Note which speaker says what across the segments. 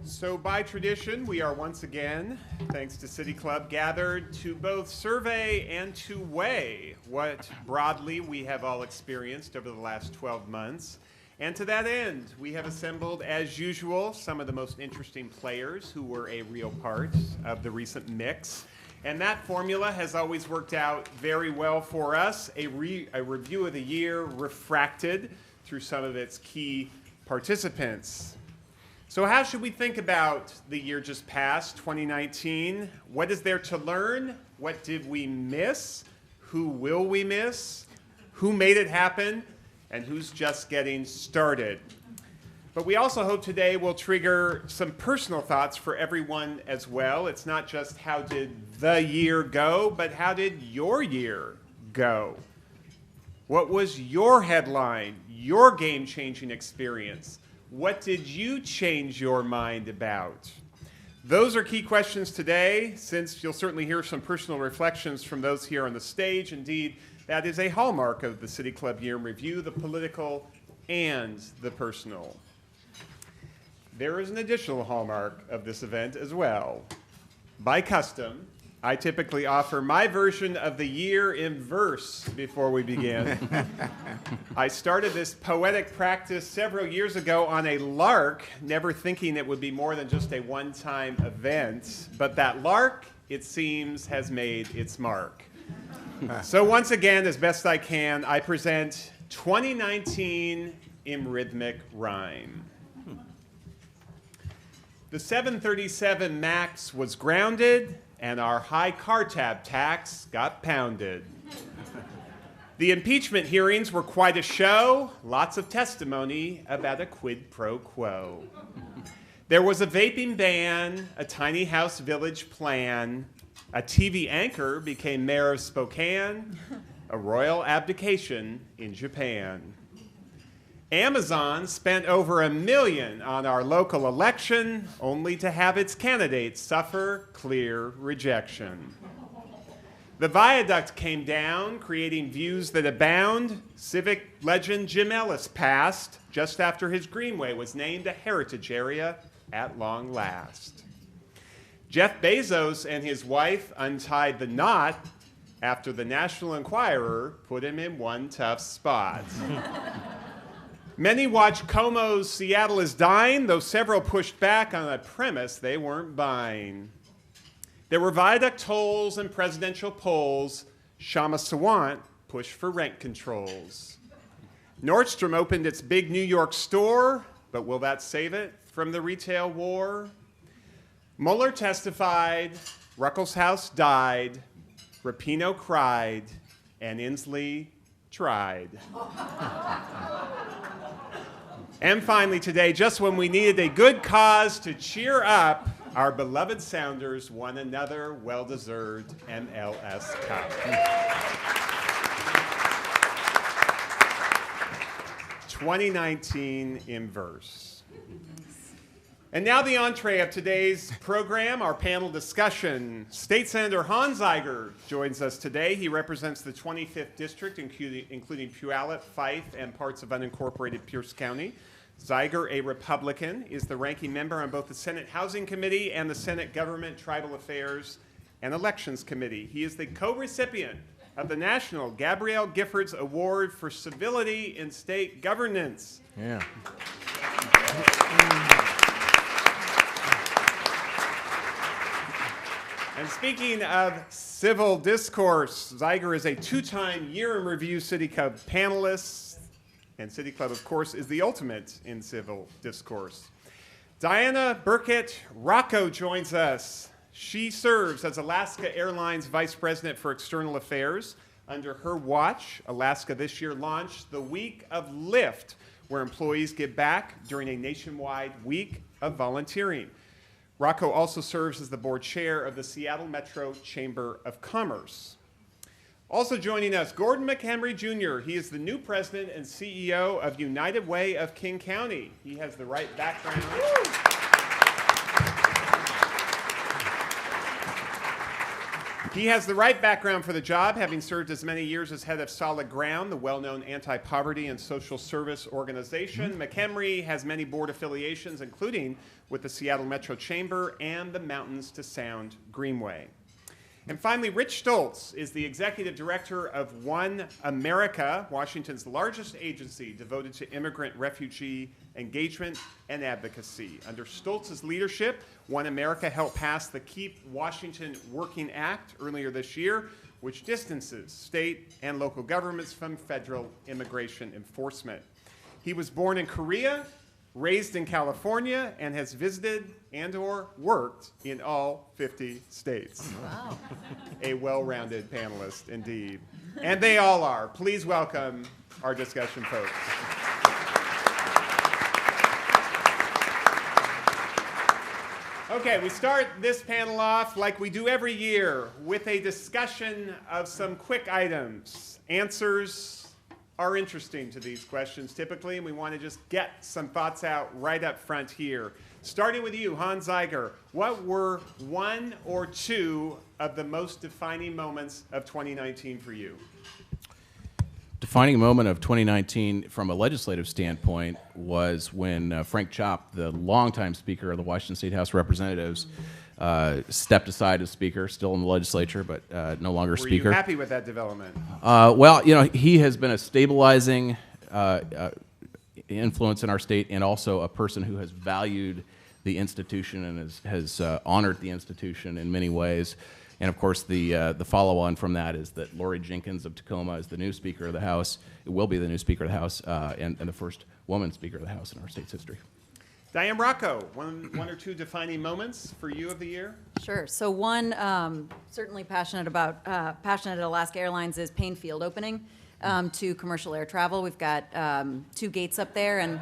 Speaker 1: So by tradition, we are once again, thanks to CityClub, gathered to both survey and to weigh what broadly we have all experienced over the last 12 months. And to that end, we have assembled, as usual, some of the most interesting players who were a real part of the recent mix. And that formula has always worked out very well for us, a review of the year refracted through some of its key participants. So how should we think about the year just past, 2019? What is there to learn? What did we miss? Who will we miss? Who made it happen? And who's just getting started? But we also hope today will trigger some personal thoughts for everyone as well. It's not just how did the year go, but how did your year go? What was your headline, your game-changing experience? What did you change your mind about? Those are key questions today, since you'll certainly hear some personal reflections from those here on the stage. Indeed, that is a hallmark of the City Club Year in Review, the political and the personal. There is an additional hallmark of this event as well. By custom, I typically offer my version of the year in verse before we begin. I started this poetic practice several years ago on a lark, never thinking it would be more than just a one-time event. But that lark, it seems, has made its mark. So once again, as best I can, I present 2019 in rhythmic rhyme. The 737 MAX was grounded, and our high car tab tax got pounded. The impeachment hearings were quite a show, lots of testimony about a quid pro quo. There was a vaping ban, a tiny house village plan, a TV anchor became mayor of Spokane, a royal abdication in Japan. Amazon spent over $1 million on our local election, only to have its candidates suffer clear rejection. The viaduct came down, creating views that abound. Civic legend Jim Ellis passed just after his greenway was named a heritage area at long last. Jeff Bezos and his wife untied the knot after the National Enquirer put him in one tough spot. Many watched Como's Seattle is Dying, though several pushed back on a premise they weren't buying. There were viaduct tolls and presidential polls. Shama Sawant pushed for rent controls. Nordstrom opened its big New York store, but will that save it from the retail war? Mueller testified, Ruckelshaus house died, Rapinoe cried, and Inslee tried. And finally today, just when we needed a good cause to cheer up, our beloved Sounders won another well-deserved MLS Cup. 2019 in verse. And now the entree of today's program, our panel discussion. State Senator Hans Zeiger joins us today. He represents the 25th District, including Puyallup, Fife, and parts of unincorporated Pierce County. Zeiger, a Republican, is the ranking member on both the Senate Housing Committee and the Senate Government, Tribal Affairs, and Elections Committee. He is the co-recipient of the National Gabrielle Giffords Award for Civility in State Governance.
Speaker 2: Yeah.
Speaker 1: And speaking of civil discourse, Zeiger is a two-time Year in Review City Club panelist, and City Club, of course, is the ultimate in civil discourse. Diana Birkett Rakow joins us. She serves as Alaska Airlines Vice President for External Affairs. Under her watch, Alaska this year launched the Week of Lift, where employees give back during a nationwide week of volunteering. Rakow also serves as the board chair of the Seattle Metro Chamber of Commerce. Also joining us, Gordon McHenry Jr. He is the new president and CEO of United Way of King County. He has the right background. He has the right background for the job, having served as many years as head of Solid Ground, the well-known anti-poverty and social service organization. McHenry has many board affiliations, including with the Seattle Metro Chamber and the Mountains to Sound Greenway. And finally, Rich Stolz is the executive director of OneAmerica, Washington's largest agency devoted to immigrant refugee engagement and advocacy. Under Stolz's leadership, OneAmerica helped pass the Keep Washington Working Act earlier this year, which distances state and local governments from federal immigration enforcement. He was born in Korea, raised in California, and has visited and/or worked in all 50 states.
Speaker 2: Wow.
Speaker 1: A well-rounded panelist, indeed. And they all are. Please welcome our discussion folks. Okay, we start this panel off like we do every year with a discussion of some quick items. Answers are interesting to these questions typically, and we want to just get some thoughts out right up front here. Starting with you, Hans Zeiger, what were one or two of the most defining moments of 2019 for you?
Speaker 3: Defining moment of 2019 from a legislative standpoint was when Frank Chopp, the longtime Speaker of the Washington State House of Representatives, stepped aside as Speaker, still in the legislature, but no longer Speaker.
Speaker 1: Were you happy with that development?
Speaker 3: Well, you know, he has been a stabilizing influence in our state, and also a person who has valued the institution and has honored the institution in many ways. And of course, the follow-on from that is that Lori Jenkins of Tacoma is the new Speaker of the House. It will be the new Speaker of the House, and the first woman Speaker of the House in our state's history.
Speaker 1: Diane Rakow, one or two defining moments for you of the year?
Speaker 2: Sure. So one, certainly passionate at Alaska Airlines is Payne Field opening to commercial air travel. We've got 2 gates up there, and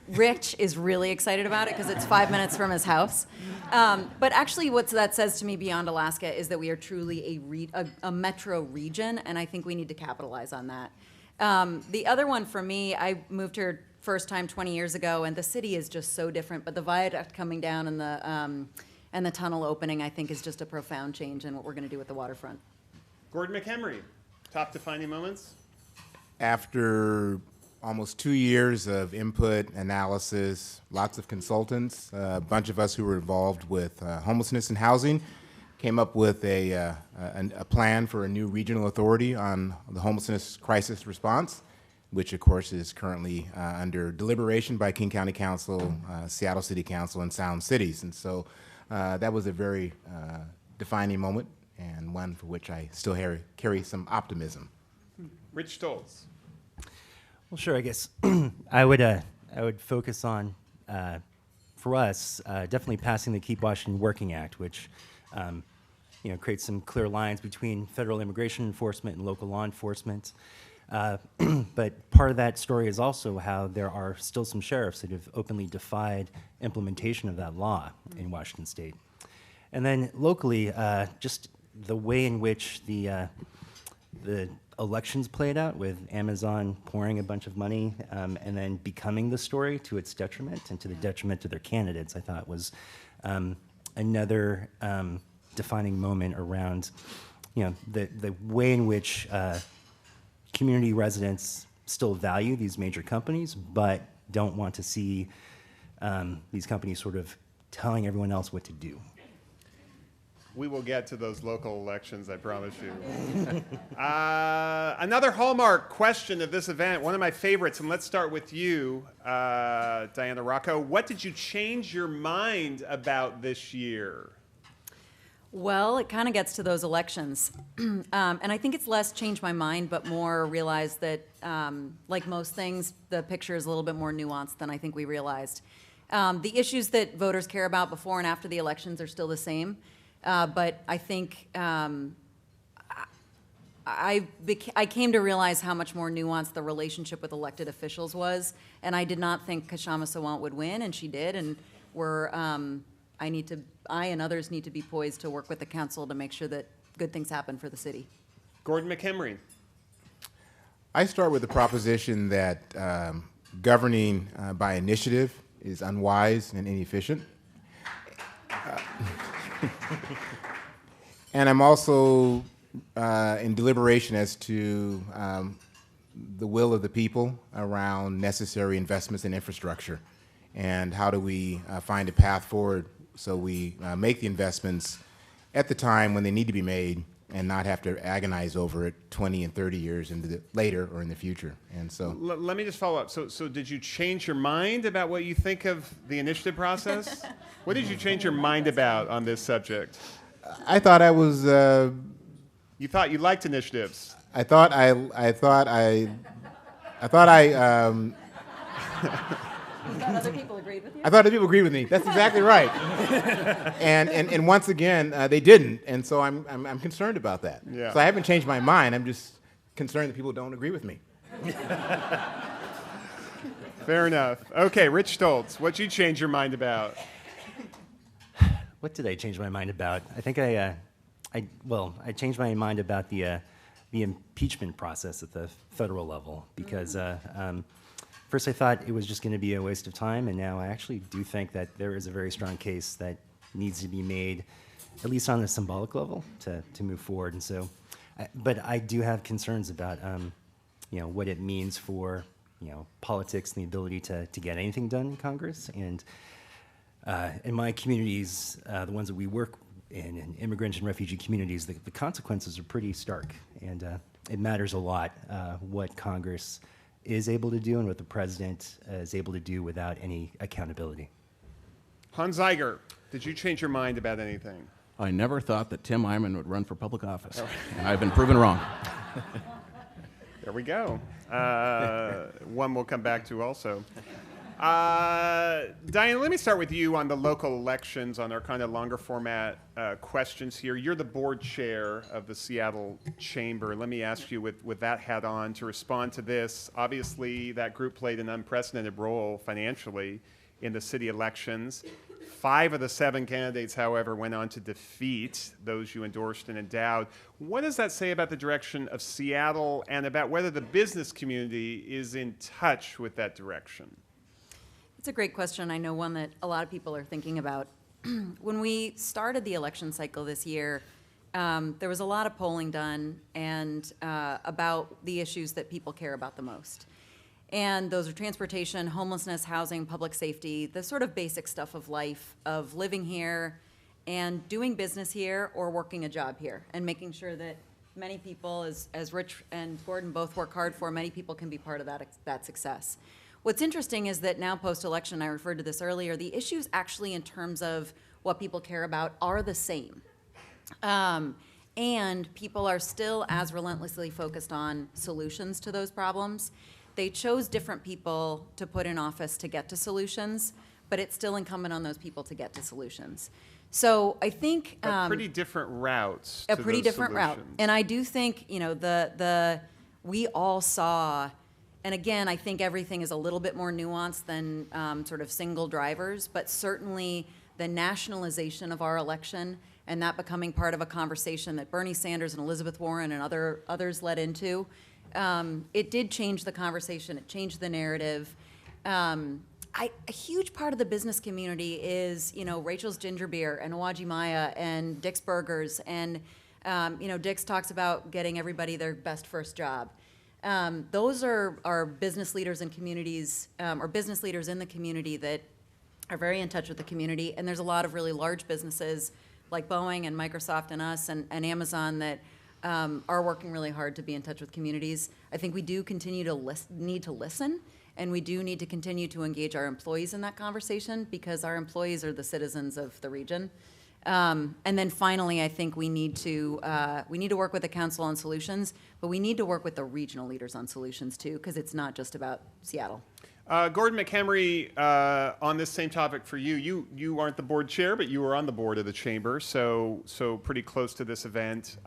Speaker 2: Rich is really excited about it because it's 5 minutes from his house. But actually what that says to me beyond Alaska is that we are truly a metro region, and I think we need to capitalize on that. The other one for me, I moved here first time 20 years ago, and the city is just so different, but the viaduct coming down and the tunnel opening, I think, is just a profound change in what we're going to do with the waterfront.
Speaker 1: Gordon McHenry, top defining moments?
Speaker 4: After almost 2 years of input, analysis, lots of consultants, a bunch of us who were involved with homelessness and housing came up with a plan for a new regional authority on the homelessness crisis response, which of course is currently under deliberation by King County Council, Seattle City Council, and Sound Cities. And so that was a very defining moment, and one for which I still carry some optimism.
Speaker 1: Rich Stolz.
Speaker 5: Well, sure. I guess I would focus on, for us, definitely passing the Keep Washington Working Act, which creates some clear lines between federal immigration enforcement and local law enforcement. But part of that story is also how there are still some sheriffs that have openly defied implementation of that law in Washington State. And then locally, just the way in which the elections played out, with Amazon pouring a bunch of money and then becoming the story to its detriment and to the detriment of their candidates, I thought was another defining moment around, the way in which community residents still value these major companies, but don't want to see these companies sort of telling everyone else what to do.
Speaker 1: We will get to those local elections, I promise you. Another hallmark question of this event, one of my favorites, and let's start with you, Diana Rakow. What did you change your mind about this year?
Speaker 2: Well, it kind of gets to those elections. And I think it's less change my mind, but more realize that, like most things, the picture is a little bit more nuanced than I think we realized. The issues that voters care about before and after the elections are still the same. But I think I came to realize how much more nuanced the relationship with elected officials was, and I did not think Kashama Sawant would win, and she did, and I and others need to be poised to work with the council to make sure that good things happen for the city.
Speaker 1: Gordon McHenry.
Speaker 4: I start with the proposition that governing by initiative is unwise and inefficient. And I'm also in deliberation as to the will of the people around necessary investments in infrastructure, and how do we find a path forward so we make the investments at the time when they need to be made and not have to agonize over it 20 and 30 years later or in the future. And so,
Speaker 1: Let me just follow up. So did you change your mind about what you think of the initiative process? What did you change your mind about on this subject?
Speaker 4: I thought I was.
Speaker 1: You thought you liked initiatives.
Speaker 4: I thought I.
Speaker 2: You thought other people agreed with you?
Speaker 4: I thought the people agreed with me. That's exactly right. and once again, they didn't, and so I'm concerned about that.
Speaker 1: Yeah.
Speaker 4: So I haven't changed my mind. I'm just concerned that people don't agree with me.
Speaker 1: Fair enough. Okay, Rich Stolz, what'd you change your mind about?
Speaker 5: What did I change my mind about? I think I changed my mind about the impeachment process at the federal level, because first I thought it was just going to be a waste of time, and now I actually do think that there is a very strong case that needs to be made, at least on a symbolic level, to move forward. And so, but I do have concerns about what it means for politics and the ability to get anything done in Congress. And in my communities, the ones that we work in immigrant and refugee communities, the consequences are pretty stark, and it matters a lot what Congress is able to do and what the president is able to do without any accountability.
Speaker 1: Hans Zeiger, did you change your mind about anything?
Speaker 3: I never thought that Tim Eyman would run for public office, and I've been proven wrong.
Speaker 1: There we go. One we'll come back to also. Diane, let me start with you on the local elections, on our kind of longer format questions here. You're the board chair of the Seattle Chamber. Let me ask you with that hat on to respond to this. Obviously, that group played an unprecedented role financially in the city elections. 5 of the 7 candidates, however, went on to defeat those you endorsed and endowed. What does that say about the direction of Seattle and about whether the business community is in touch with that direction?
Speaker 2: It's a great question. I know one that a lot of people are thinking about. When we started the election cycle this year, there was a lot of polling done and about the issues that people care about the most. And those are transportation, homelessness, housing, public safety, the sort of basic stuff of life, of living here and doing business here or working a job here, and making sure that many people, as Rich and Gordon both work hard for, many people can be part of that success. What's interesting is that now post-election, I referred to this earlier, the issues actually in terms of what people care about are the same. And people are still as relentlessly focused on solutions to those problems. They chose different people to put in office to get to solutions, but it's still incumbent on those people to get to solutions. So I think
Speaker 1: pretty different routes.
Speaker 2: A
Speaker 1: to
Speaker 2: pretty
Speaker 1: those
Speaker 2: different route.
Speaker 1: solutions.
Speaker 2: And I do think, we all saw, and again, I think everything is a little bit more nuanced than sort of single drivers, but certainly the nationalization of our election and that becoming part of a conversation that Bernie Sanders and Elizabeth Warren and others led into, it did change the conversation. It changed the narrative. A huge part of the business community is, Rachel's Ginger Beer and Awaji Maya and Dick's Burgers, and Dick's talks about getting everybody their best first job. Those are business leaders in communities, or business leaders in the community that are very in touch with the community. And there's a lot of really large businesses like Boeing and Microsoft and us and Amazon that are working really hard to be in touch with communities. I think we do continue to need to listen, and we do need to continue to engage our employees in that conversation, because our employees are the citizens of the region. And then finally, I think we need to work with the council on solutions, but we need to work with the regional leaders on solutions too, because it's not just about Seattle.
Speaker 1: Gordon McHenry, on this same topic for you, you aren't the board chair, but you were on the board of the chamber, so pretty close to this event.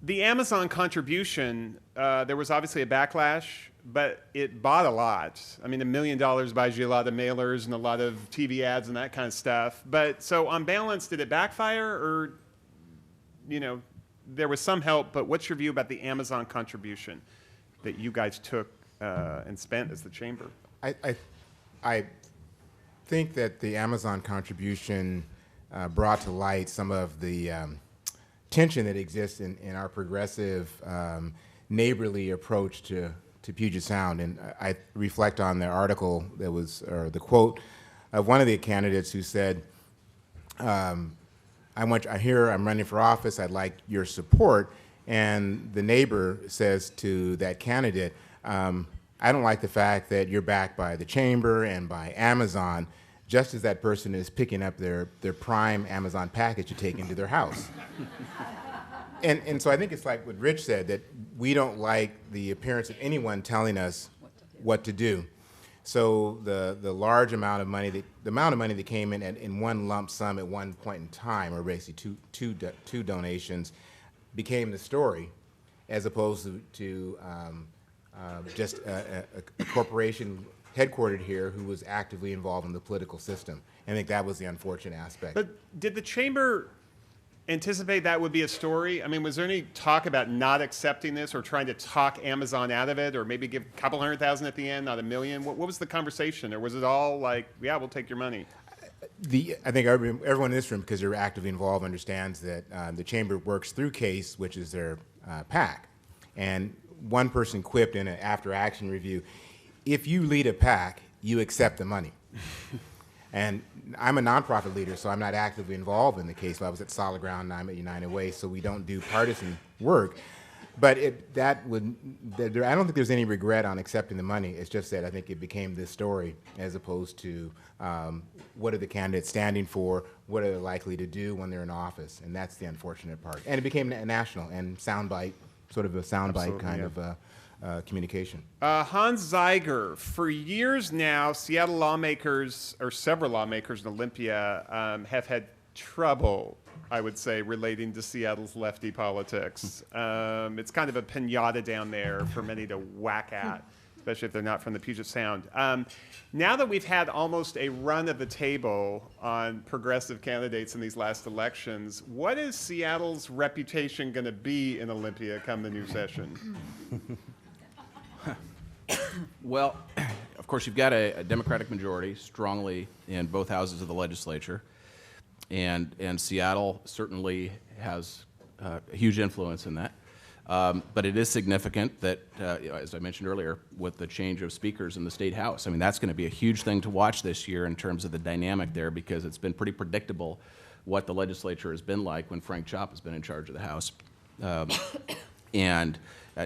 Speaker 1: The Amazon contribution, there was obviously a backlash, but it bought a lot. I mean, $1 million buys you a lot of mailers and a lot of TV ads and that kind of stuff. But so on balance, did it backfire, or, there was some help, but what's your view about the Amazon contribution that you guys took and spent as the chamber?
Speaker 4: I think that the Amazon contribution brought to light some of the tension that exists in our progressive, neighborly approach to Puget Sound. And I reflect on the article that was, or the quote of one of the candidates who said, I'm running for office, I'd like your support. And the neighbor says to that candidate, I don't like the fact that you're backed by the chamber and by Amazon, just as that person is picking up their prime Amazon package to take into their house. And so I think it's like what Rich said, that we don't like the appearance of anyone telling us what to do. So the large amount of money, the amount of money that came in one lump sum at one point in time, or basically two donations, became the story, as opposed to just a corporation headquartered here who was actively involved in the political system. I think that was the unfortunate aspect.
Speaker 1: But did the chamber anticipate that would be a story? I mean, was there any talk about not accepting this or trying to talk Amazon out of it, or maybe give a couple $100,000 at the end, not $1 million? What was the conversation? Or was it all like, yeah, we'll take your money?
Speaker 4: I think everyone in this room, because they're actively involved, understands that the chamber works through CASE, which is their PAC. And one person quipped in an after-action review, if you lead a PAC, you accept the money. And I'm a nonprofit leader, so I'm not actively involved in the case. I was at Solid Ground, and I'm at United Way, so we don't do partisan work. But I don't think there's any regret on accepting the money. It's just that I think it became this story, as opposed to what are the candidates standing for, what are they likely to do when they're in office, and that's the unfortunate part. And it became a national and soundbite, sort of a soundbite kind of communication.
Speaker 1: Hans Zeiger, for years now, Seattle lawmakers, or several lawmakers in Olympia, have had trouble, I would say, relating to Seattle's lefty politics. It's kind of a pinata down there for many to whack at, especially if they're not from the Puget Sound. Now that we've had almost a run of the table on progressive candidates in these last elections, what is Seattle's reputation going to be in Olympia come the new session?
Speaker 3: Well, of course, you've got a Democratic majority strongly in both houses of the legislature, and Seattle certainly has a huge influence in that. But it is significant that, as I mentioned earlier, with the change of speakers in the State House, I mean, that's going to be a huge thing to watch this year in terms of the dynamic there, because it's been pretty predictable what the legislature has been like when Frank Chopp has been in charge of the House. And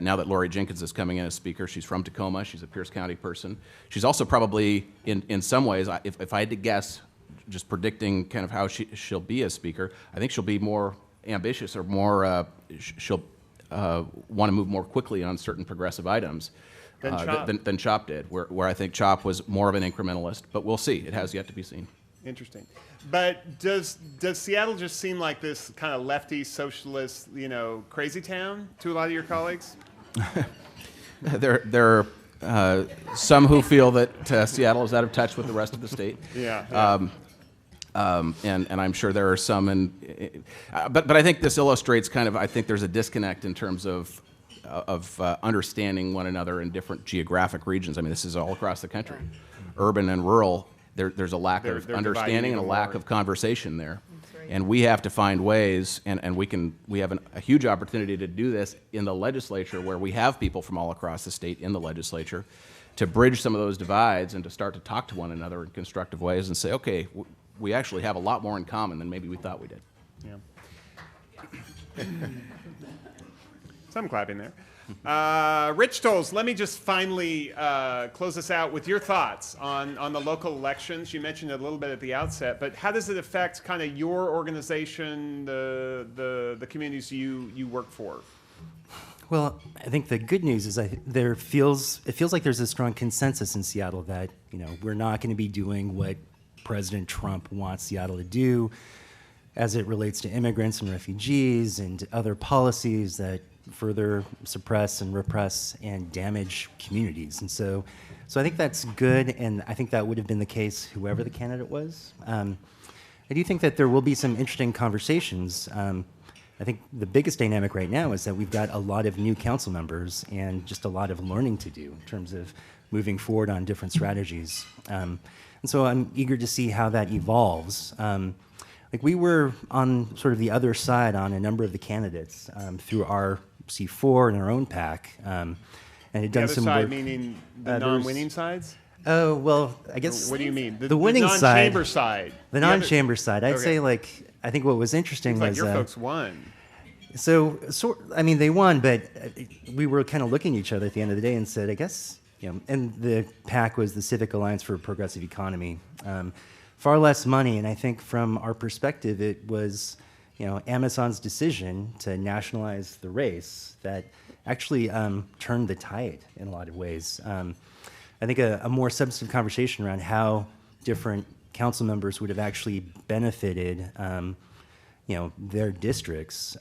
Speaker 3: now that Lori Jenkins is coming in as Speaker, she's from Tacoma, she's a Pierce County person. She's also probably, in some ways, if I had to guess, just predicting kind of how she'll be as Speaker, I think she'll be more ambitious, or more, she'll want to move more quickly on certain progressive items than Chopp did, where I think Chopp was more of an incrementalist, but we'll see. It has yet to be seen.
Speaker 1: Interesting. But does Seattle just seem like this kind of lefty, socialist, crazy town to a lot of your colleagues?
Speaker 3: There are some who feel that Seattle is out of touch with the rest of the state.
Speaker 1: Yeah.
Speaker 3: And I'm sure there are some, but I think this illustrates kind of, I think there's a disconnect in terms of understanding one another in different geographic regions. I mean, this is all across the country, urban and rural. There's a lack of understanding and a lack of conversation there.
Speaker 2: Right.
Speaker 3: And we have to find ways, and we have a huge opportunity to do this in the legislature, where we have people from all across the state in the legislature, to bridge some of those divides and to start to talk to one another in constructive ways and say, okay, we actually have a lot more in common than maybe we thought we did.
Speaker 1: Yeah. Some clapping there. Rich Stolz, let me just finally close this out with your thoughts on the local elections. You mentioned it a little bit at the outset, but how does it affect kind of your organization, the communities you work for?
Speaker 5: Well, I think the good news is it feels like there's a strong consensus in Seattle that we're not going to be doing what President Trump wants Seattle to do as it relates to immigrants and refugees and other policies that further suppress and repress and damage communities. And so I think that's good, and I think that would have been the case whoever the candidate was. I do think that there will be some interesting conversations. I think the biggest dynamic right now is that we've got a lot of new council members and just a lot of learning to do in terms of moving forward on different strategies. And so I'm eager to see how that evolves. like we were on sort of the other side on a number of the candidates through our C4 and our own PAC, and had
Speaker 1: The
Speaker 5: done
Speaker 1: other
Speaker 5: some
Speaker 1: side
Speaker 5: work.
Speaker 1: meaning the
Speaker 5: there's-
Speaker 1: non-winning sides?
Speaker 5: Oh well, I guess
Speaker 1: What do you mean?
Speaker 5: the winning side,
Speaker 1: non-chamber side.
Speaker 5: the
Speaker 1: other-
Speaker 5: non-chamber side. I'd
Speaker 1: Okay.
Speaker 5: say like I think what was interesting
Speaker 1: Seems like
Speaker 5: was
Speaker 1: your folks won.
Speaker 5: So, I mean, they won, but we were kind of looking at each other at the end of the day and said, I guess, and the PAC was the Civic Alliance for a Progressive Economy. Far less money, and I think from our perspective, it was, Amazon's decision to nationalize the race that actually turned the tide in a lot of ways. I think a more substantive conversation around how different council members would have actually benefited their districts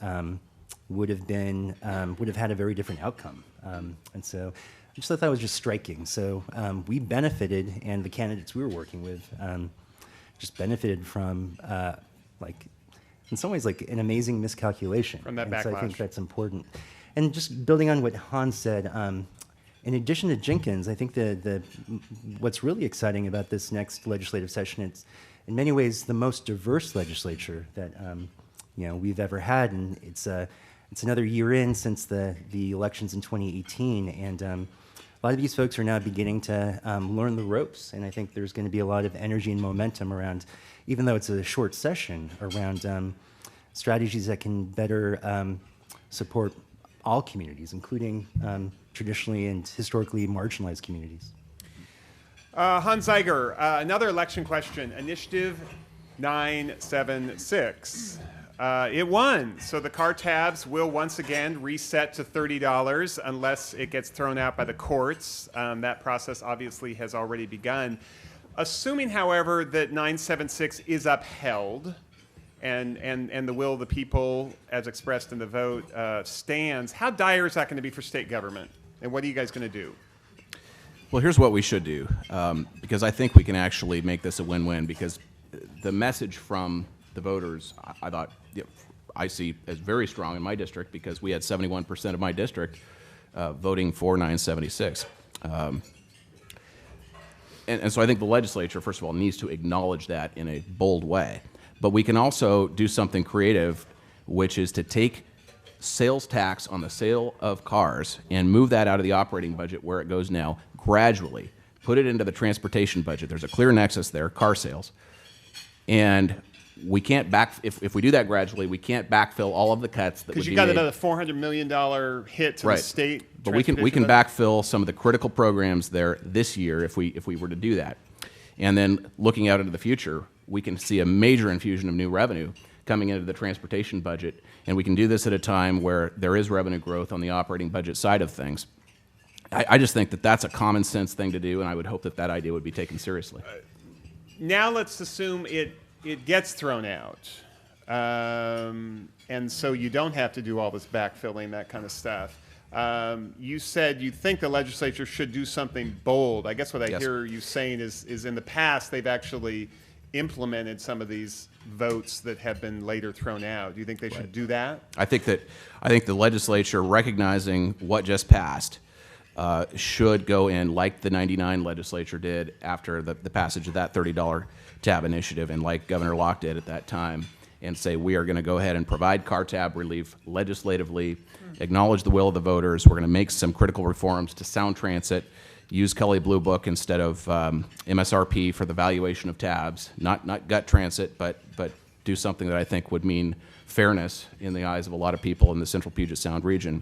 Speaker 5: would have had a very different outcome. And so I just thought that was just striking. So we benefited, and the candidates we were working with just benefited from, in some ways, like an amazing miscalculation.
Speaker 1: From that
Speaker 5: and so I
Speaker 1: backlash.
Speaker 5: think that's important. And just building on what Hans said, in addition to Jenkins, I think what's really exciting about this next legislative session, it's in many ways the most diverse legislature that we've ever had, and it's another year in since the elections in 2018, and a lot of these folks are now beginning to learn the ropes, and I think there's going to be a lot of energy and momentum around, even though it's a short session, around strategies that can better support all communities, including traditionally and historically marginalized communities.
Speaker 1: Hans Zeiger, another election question. Initiative 976. It won, so the car tabs will once again reset to $30 unless it gets thrown out by the courts. That process obviously has already begun. Assuming, however, that 976 is upheld and the will of the people, as expressed in the vote, stands, how dire is that going to be for state government? And what are you guys going to do?
Speaker 3: Well, here's what we should do, because I think we can actually make this a win-win, because the message from the voters, I see as very strong in my district, because we had 71% of my district voting for 976. And so I think the legislature, first of all, needs to acknowledge that in a bold way. But we can also do something creative, which is to take sales tax on the sale of cars and move that out of the operating budget where it goes now, gradually, put it into the transportation budget. There's a clear nexus there, car sales. And we can't if we do that gradually, we can't backfill all of the cuts that would be
Speaker 1: Because you got
Speaker 3: made.
Speaker 1: another $400 million hit to the state.
Speaker 3: But we can backfill some of the critical programs there this year if we were to do that. And then looking out into the future, we can see a major infusion of new revenue coming into the transportation budget, and we can do this at a time where there is revenue growth on the operating budget side of things. I just think that that's a common sense thing to do, and I would hope that that idea would be taken seriously.
Speaker 1: Now let's assume it gets thrown out, and so you don't have to do all this backfilling, that kind of stuff. You said you think the legislature should do something bold. I guess what I
Speaker 3: Yes.
Speaker 1: hear you saying is in the past they've actually implemented some of these votes that have been later thrown out. Do you think they should do that?
Speaker 3: I think the legislature, recognizing what just passed, should go in like the '99 legislature did after the passage of that $30 tab initiative, and like Governor Locke did at that time, and say we are going to go ahead and provide car tab relief legislatively, acknowledge the will of the voters. We're going to make some critical reforms to Sound Transit, use Kelly Blue Book instead of MSRP for the valuation of tabs, not gut transit, but do something that I think would mean fairness in the eyes of a lot of people in the Central Puget Sound region.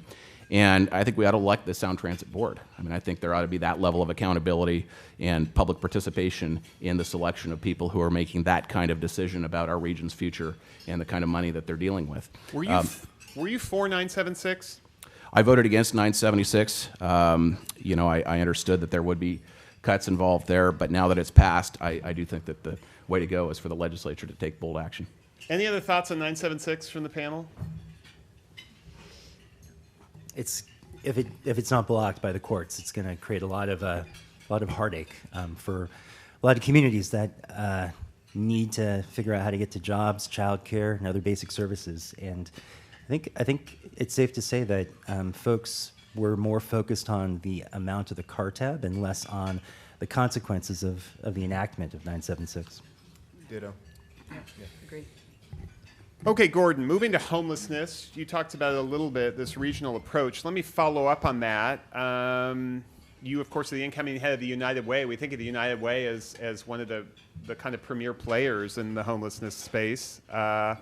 Speaker 3: And I think we ought to elect the Sound Transit Board. I mean, I think there ought to be that level of accountability and public participation in the selection of people who are making that kind of decision about our region's future and the kind of money that they're dealing with.
Speaker 1: Were you for 976?
Speaker 3: I voted against 976. I understood that there would be cuts involved there, but now that it's passed, I do think that the way to go is for the legislature to take bold action.
Speaker 1: Any other thoughts on 976 from the panel?
Speaker 5: If it's not blocked by the courts, it's going to create a lot of heartache for a lot of communities that need to figure out how to get to jobs, childcare, and other basic services. And I think it's safe to say that folks were more focused on the amount of the car tab and less on the consequences of the enactment of 976.
Speaker 4: Ditto.
Speaker 2: Agreed.
Speaker 1: Okay, Gordon, moving to homelessness, you talked about it a little bit, this regional approach. Let me follow up on that. You, of course, are the incoming head of the United Way. We think of the United Way as one of the kind of premier players in the homelessness space. And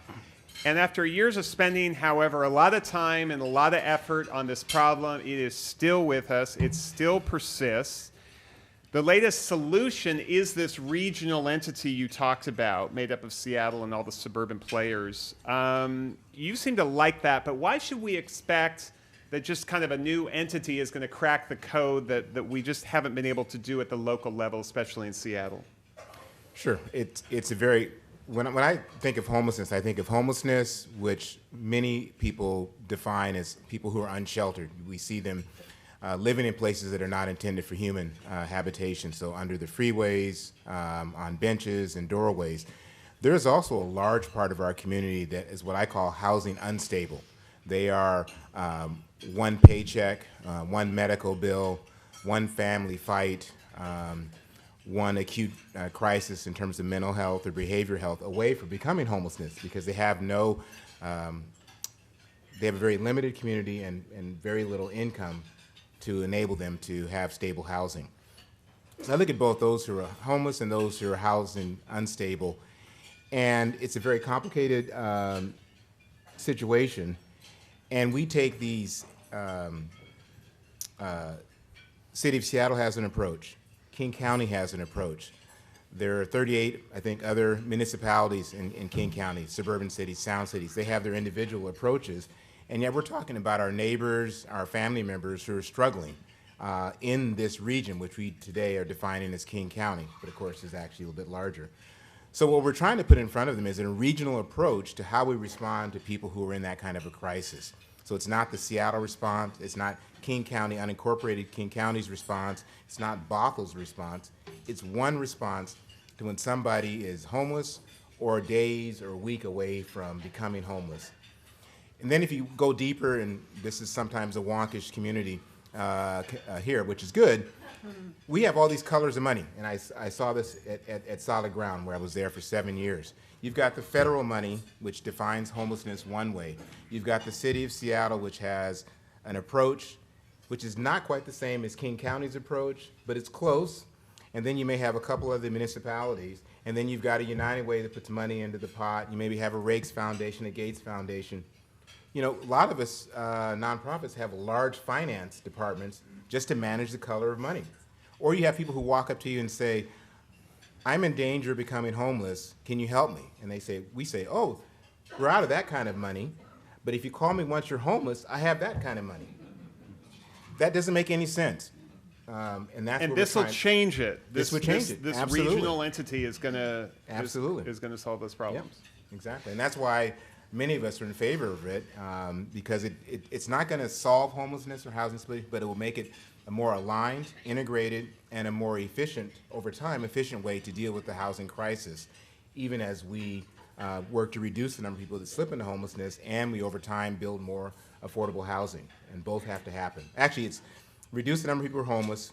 Speaker 1: after years of spending, however, a lot of time and a lot of effort on this problem, it is still with us. It still persists. The latest solution is this regional entity you talked about, made up of Seattle and all the suburban players. You seem to like that, but why should we expect that just kind of a new entity is going to crack the code that we just haven't been able to do at the local level, especially in Seattle?
Speaker 4: Sure. It's a very, when I think of homelessness, I think of homelessness, which many people define as people who are unsheltered. We see them living in places that are not intended for human habitation, so under the freeways, on benches and doorways. There's also a large part of our community that is what I call housing unstable. They are one paycheck, one medical bill, one family fight, one acute crisis in terms of mental health or behavioral health away from becoming homelessness, because they have no, they have a very limited community and very little income to enable them to have stable housing. So I look at both those who are homeless and those who are housing unstable, and it's a very complicated situation. And we take these, City of Seattle has an approach. King County has an approach. There are 38, I think, other municipalities in King County, suburban cities, sound cities. They have their individual approaches. And yet we're talking about our neighbors, our family members who are struggling in this region, which we today are defining as King County, but of course is actually a little bit larger. So what we're trying to put in front of them is a regional approach to how we respond to people who are in that kind of a crisis. So it's not the Seattle response, it's not King County, unincorporated King County's response, it's not Bothel's response. It's one response to when somebody is homeless or days or a week away from becoming homeless. And then if you go deeper, and this is sometimes a wonkish community here, which is good, we have all these colors of money. And I saw this at Solid Ground, where I was there for 7 years. You've got the federal money, which defines homelessness one way. You've got the City of Seattle, which has an approach, which is not quite the same as King County's approach, but it's close. And then you may have a couple other municipalities. And then you've got a United Way that puts money into the pot. You maybe have a Rakes Foundation, a Gates Foundation. You know, a lot of us nonprofits have large finance departments just to manage the color of money. Or you have people who walk up to you and say, I'm in danger of becoming homeless, can you help me? And we say, oh, we're out of that kind of money, but if you call me once you're homeless, I have that kind of money. That doesn't make any sense. And
Speaker 1: this will change it.
Speaker 4: This would change it.
Speaker 1: This
Speaker 4: Absolutely.
Speaker 1: regional entity is going to solve those problems.
Speaker 4: Yep, exactly. And that's why many of us are in favor of it, because it's not going to solve homelessness or housing stability, but it will make it a more aligned, integrated, and a more efficient, over time, efficient way to deal with the housing crisis, even as we work to reduce the number of people that slip into homelessness, and we, over time, build more affordable housing. And both have to happen. Actually, it's reduce the number of people who are homeless,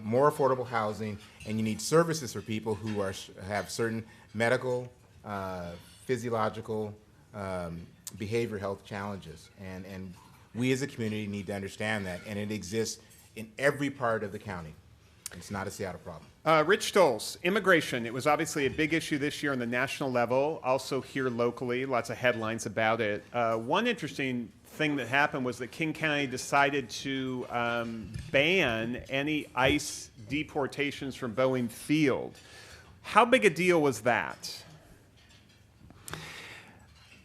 Speaker 4: more affordable housing, and you need services for people who have certain medical, physiological, behavioral health challenges. And we as a community need to understand that, and it exists in every part of the county. It's not a Seattle problem.
Speaker 1: Rich Stolz, immigration. It was obviously a big issue this year on the national level, also here locally, lots of headlines about it. One interesting thing that happened was that King County decided to ban any ICE deportations from Boeing Field. How big a deal was that?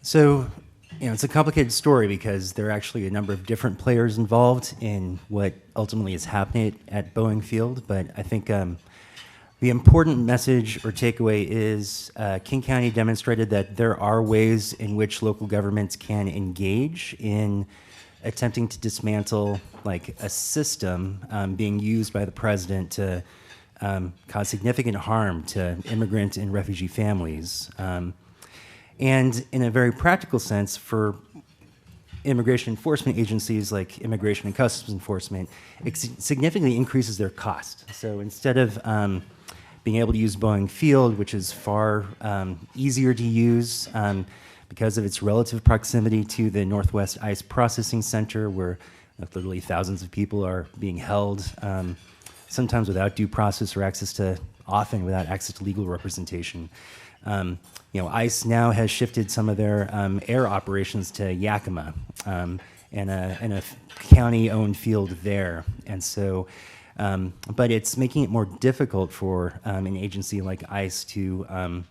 Speaker 5: So, it's a complicated story because there are actually a number of different players involved in what ultimately is happening at Boeing Field. But I think the important message or takeaway is King County demonstrated that there are ways in which local governments can engage in attempting to dismantle like a system being used by the president to cause significant harm to immigrant and refugee families. And in a very practical sense, for immigration enforcement agencies like Immigration and Customs Enforcement, it significantly increases their cost. So instead of being able to use Boeing Field, which is far easier to use, because of its relative proximity to the Northwest Ice Processing Center, where literally thousands of people are being held, sometimes without due process or often without access to legal representation. ICE now has shifted some of their air operations to Yakima, in a county-owned field there. And so, but it's making it more difficult for an agency like ICE to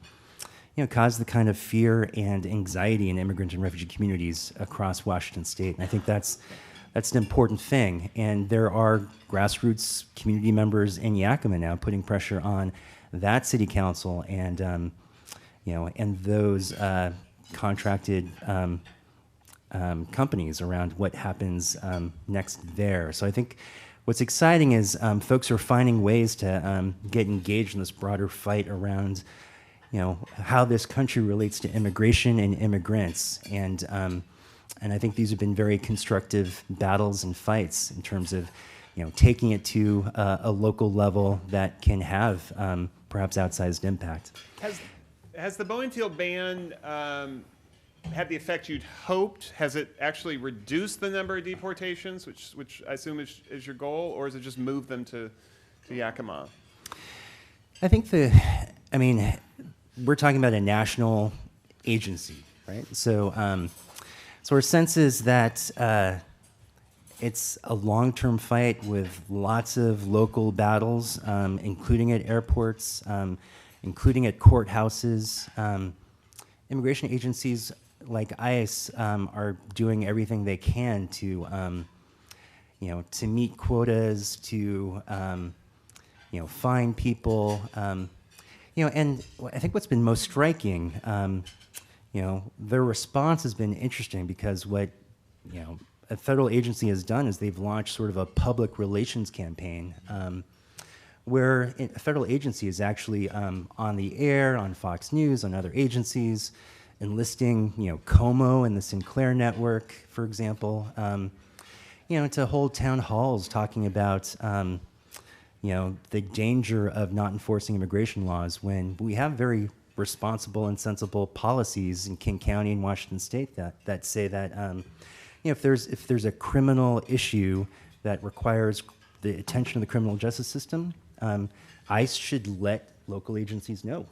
Speaker 5: cause the kind of fear and anxiety in immigrant and refugee communities across Washington State. And I think that's an important thing. And there are grassroots community members in Yakima now putting pressure on that city council and and those contracted companies around what happens next there. So I think what's exciting is folks are finding ways to get engaged in this broader fight around how this country relates to immigration and immigrants. And I think these have been very constructive battles and fights in terms of taking it to a local level that can have perhaps outsized impact.
Speaker 1: Has the Boeing field ban had the effect you'd hoped? Has it actually reduced the number of deportations, which I assume is your goal, or has it just moved them to Yakima?
Speaker 5: I think we're talking about a national agency, right? So our sense is that it's a long-term fight with lots of local battles, including at airports, including at courthouses. Immigration agencies like ICE are doing everything they can to meet quotas, to find people. And I think what's been most striking, their response has been interesting because what a federal agency has done is they've launched sort of a public relations campaign where a federal agency is actually on the air, on Fox News, on other agencies, enlisting Como and the Sinclair Network, for example, to hold town halls talking about the danger of not enforcing immigration laws when we have very responsible and sensible policies in King County and Washington State that say that if there's a criminal issue that requires the attention of the criminal justice system, ICE should let local agencies know.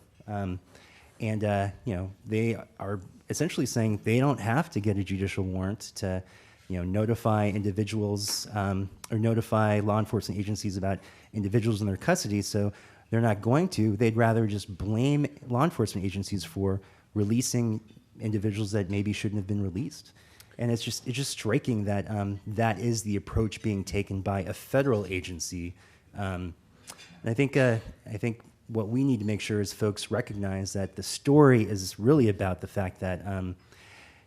Speaker 5: They are essentially saying they don't have to get a judicial warrant to notify individuals or notify law enforcement agencies about individuals in their custody, so they're not going to. They'd rather just blame law enforcement agencies for releasing individuals that maybe shouldn't have been released. And it's just striking that that is the approach being taken by a federal agency. And I think what we need to make sure is folks recognize that the story is really about the fact that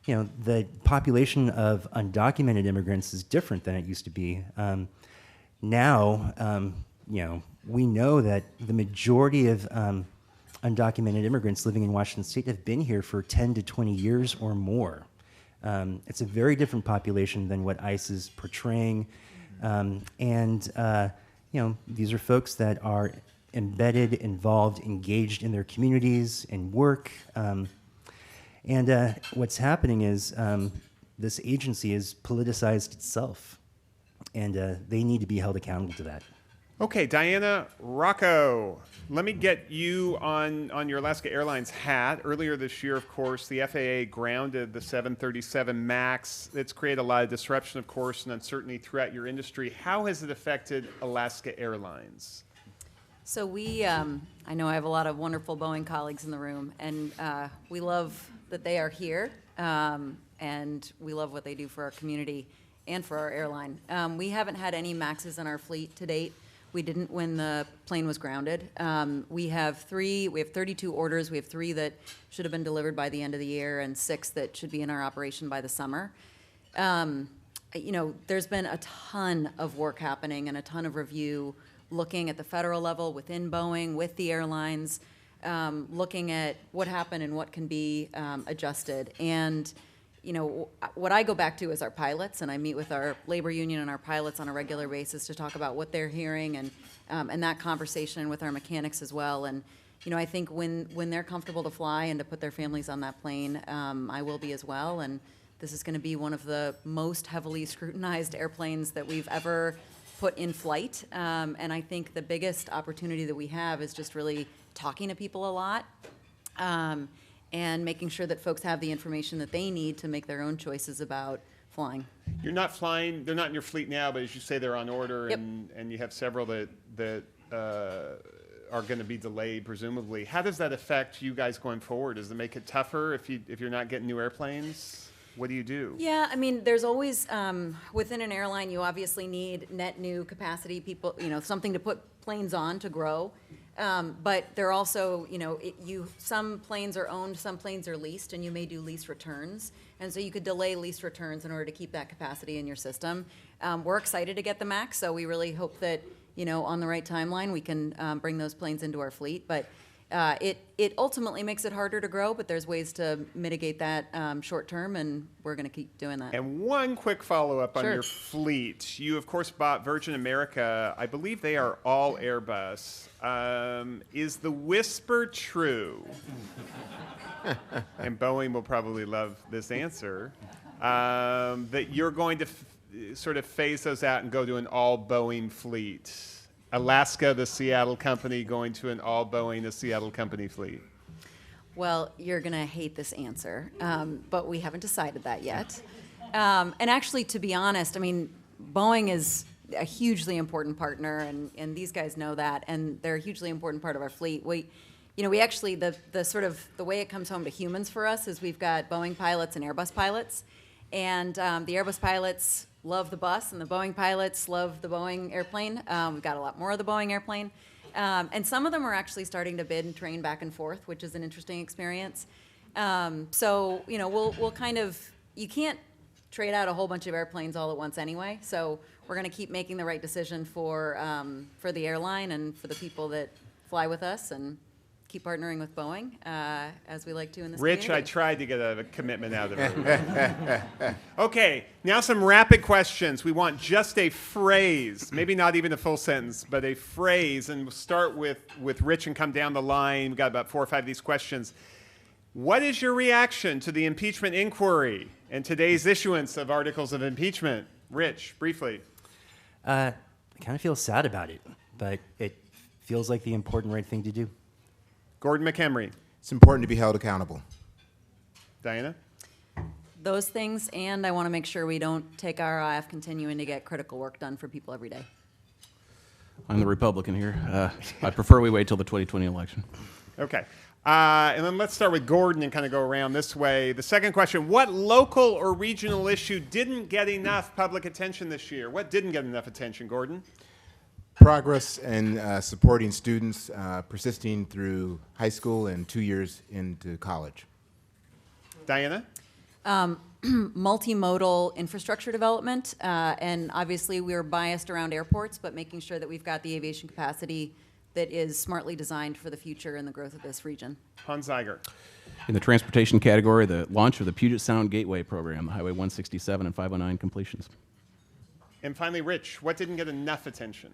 Speaker 5: the population of undocumented immigrants is different than it used to be. Now, we know that the majority of undocumented immigrants living in Washington State have been here for 10 to 20 years or more. It's a very different population than what ICE is portraying. These are folks that are embedded, involved, engaged in their communities and work. What's happening is this agency has politicized itself, and they need to be held accountable to that.
Speaker 1: Okay, Diana, Rakow, let me get you on your Alaska Airlines hat. Earlier this year, of course, the FAA grounded the 737 MAX. It's created a lot of disruption, of course, and uncertainty throughout your industry. How has it affected Alaska Airlines?
Speaker 2: So I know I have a lot of wonderful Boeing colleagues in the room, and we love that they are here, and we love what they do for our community and for our airline. We haven't had any MAXs in our fleet to date. We didn't when the plane was grounded. We have 32 orders. We have 3 that should have been delivered by the end of the year and 6 that should be in our operation by the summer. There's been a ton of work happening and a ton of review looking at the federal level within Boeing, with the airlines, looking at what happened and what can be adjusted. And what I go back to is our pilots, and I meet with our labor union and our pilots on a regular basis to talk about what they're hearing and that conversation with our mechanics as well. And I think when they're comfortable to fly and to put their families on that plane, I will be as well. And this is going to be one of the most heavily scrutinized airplanes that we've ever put in flight. And I think the biggest opportunity that we have is just really talking to people a lot, and making sure that folks have the information that they need to make their own choices about flying.
Speaker 1: You're not flying, they're not in your fleet now, but as you say, they're on order,
Speaker 2: Yep.
Speaker 1: and you have several that are going to be delayed, presumably. How does that affect you guys going forward? Does it make it tougher if you're not getting new airplanes? What do you do?
Speaker 2: Yeah, I mean, there's always, within an airline, you obviously need net new capacity, people, something to put planes on to grow. But they're also, some planes are owned, some planes are leased, and you may do lease returns. And so you could delay lease returns in order to keep that capacity in your system. We're excited to get the MAX, so we really hope that, on the right timeline, we can bring those planes into our fleet. But it ultimately makes it harder to grow, but there's ways to mitigate that short term, and we're going to keep doing that.
Speaker 1: And one quick follow-up on
Speaker 2: Sure.
Speaker 1: your fleet. You, of course, bought Virgin America. I believe they are all Airbus. Is the whisper true? And Boeing will probably love this answer. That you're going to sort of phase those out and go to an all-Boeing fleet. Alaska, the Seattle company, going to an all-Boeing, the Seattle company fleet.
Speaker 2: Well, you're going to hate this answer, but we haven't decided that yet. And actually, to be honest, I mean, Boeing is a hugely important partner, and these guys know that, and they're a hugely important part of our fleet. We actually, the sort of, the way it comes home to humans for us is we've got Boeing pilots and Airbus pilots, and the Airbus pilots love the bus, and the Boeing pilots love the Boeing airplane. We've got a lot more of the Boeing airplane. And some of them are actually starting to bid and train back and forth, which is an interesting experience. So, we'll kind of, you can't trade out a whole bunch of airplanes all at once anyway. So we're going to keep making the right decision for the airline and for the people that fly with us, and keep partnering with Boeing, as we like to in this
Speaker 1: Rich, I
Speaker 2: community.
Speaker 1: tried to get a commitment out of it. Okay, now some rapid questions. We want just a phrase, maybe not even a full sentence, but a phrase. And we'll start with Rich and come down the line. We've got about 4 or 5 of these questions. What is your reaction to the impeachment inquiry and today's issuance of articles of impeachment? Rich, briefly.
Speaker 5: I kind of feel sad about it, but it feels like the important right thing to do.
Speaker 1: Gordon McHenry.
Speaker 4: It's important to be held accountable.
Speaker 1: Diana?
Speaker 2: Those things, and I want to make sure we don't take our eye off continuing to get critical work done for people every day.
Speaker 3: I'm the Republican here. I prefer we wait till the 2020 election.
Speaker 1: Okay. And then let's start with Gordon and kind of go around this way. The second question, what local or regional issue didn't get enough public attention this year? What didn't get enough attention, Gordon?
Speaker 4: Progress in supporting students persisting through high school and 2 years into college.
Speaker 1: Diana?
Speaker 2: Multimodal infrastructure development, and obviously we're biased around airports, but making sure that we've got the aviation capacity that is smartly designed for the future and the growth of this region.
Speaker 1: Hans Zeiger.
Speaker 3: In the transportation category, the launch of the Puget Sound Gateway Program, the Highway 167 and 509 completions.
Speaker 1: And finally, Rich, what didn't get enough attention?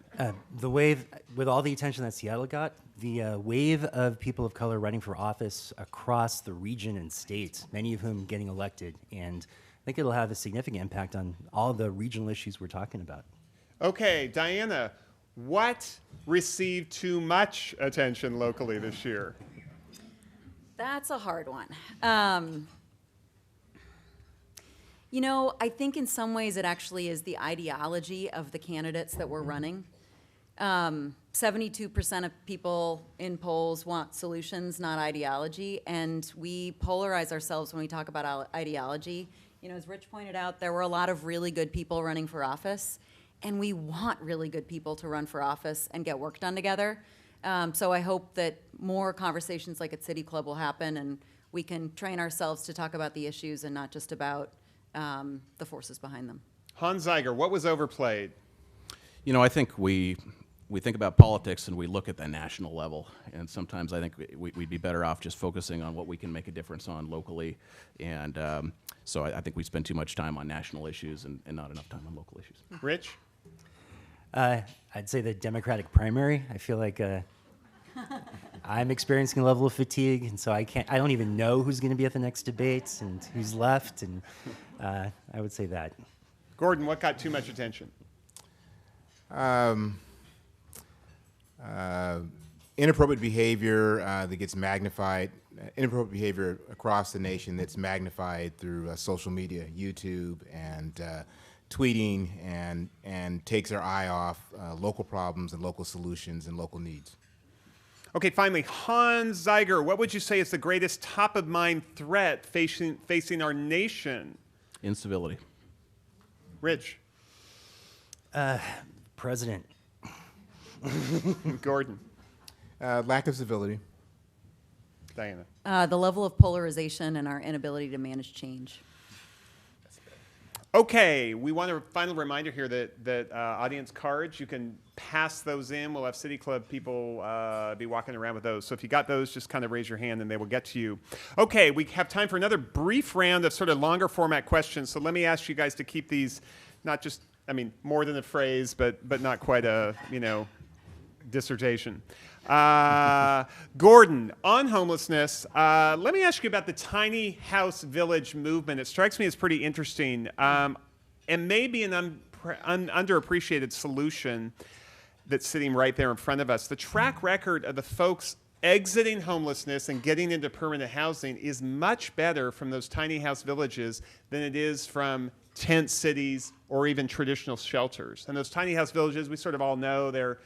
Speaker 5: The wave, with all the attention that Seattle got, the wave of people of color running for office across the region and state, many of whom getting elected, and I think it'll have a significant impact on all the regional issues we're talking about.
Speaker 1: Okay, Diana, what received too much attention locally this year?
Speaker 2: That's a hard one. I think in some ways it actually is the ideology of the candidates that we're running. 72% of people in polls want solutions, not ideology, and we polarize ourselves when we talk about ideology. As Rich pointed out, there were a lot of really good people running for office, and we want really good people to run for office and get work done together. So I hope that more conversations like at CityClub will happen, and we can train ourselves to talk about the issues and not just about the forces behind them.
Speaker 1: Hans Zeiger, what was overplayed?
Speaker 3: I think we think about politics and we look at the national level, and sometimes I think we'd be better off just focusing on what we can make a difference on locally, and so I think we spend too much time on national issues and not enough time on local issues.
Speaker 1: Rich?
Speaker 5: I'd say the Democratic primary. I feel like I'm experiencing a level of fatigue, and so I don't even know who's going to be at the next debate and who's left, and I would say that.
Speaker 1: Gordon, what got too much attention?
Speaker 4: Inappropriate behavior that gets magnified, inappropriate behavior across the nation that's magnified through social media, YouTube, and tweeting, and takes our eye off local problems and local solutions and local needs.
Speaker 1: Okay, finally, Hans Zeiger, what would you say is the greatest top-of-mind threat facing our nation?
Speaker 3: Incivility.
Speaker 1: Rich.
Speaker 5: President.
Speaker 1: Gordon.
Speaker 4: Lack of civility.
Speaker 1: Diana.
Speaker 2: The level of polarization and our inability to manage change.
Speaker 1: Okay, we want a final reminder here that audience cards, you can pass those in. We'll have City Club people be walking around with those. So if you got those, just kind of raise your hand and they will get to you. Okay, we have time for another brief round of sort of longer format questions. So let me ask you guys to keep these not just, I mean, more than a phrase, but not quite a, dissertation. Gordon, on homelessness, let me ask you about the tiny house village movement. It strikes me as pretty interesting, and maybe an underappreciated solution that's sitting right there in front of us. The track record of the folks exiting homelessness and getting into permanent housing is much better from those tiny house villages than it is from tent cities or even traditional shelters. And those tiny house villages, we sort of all know they're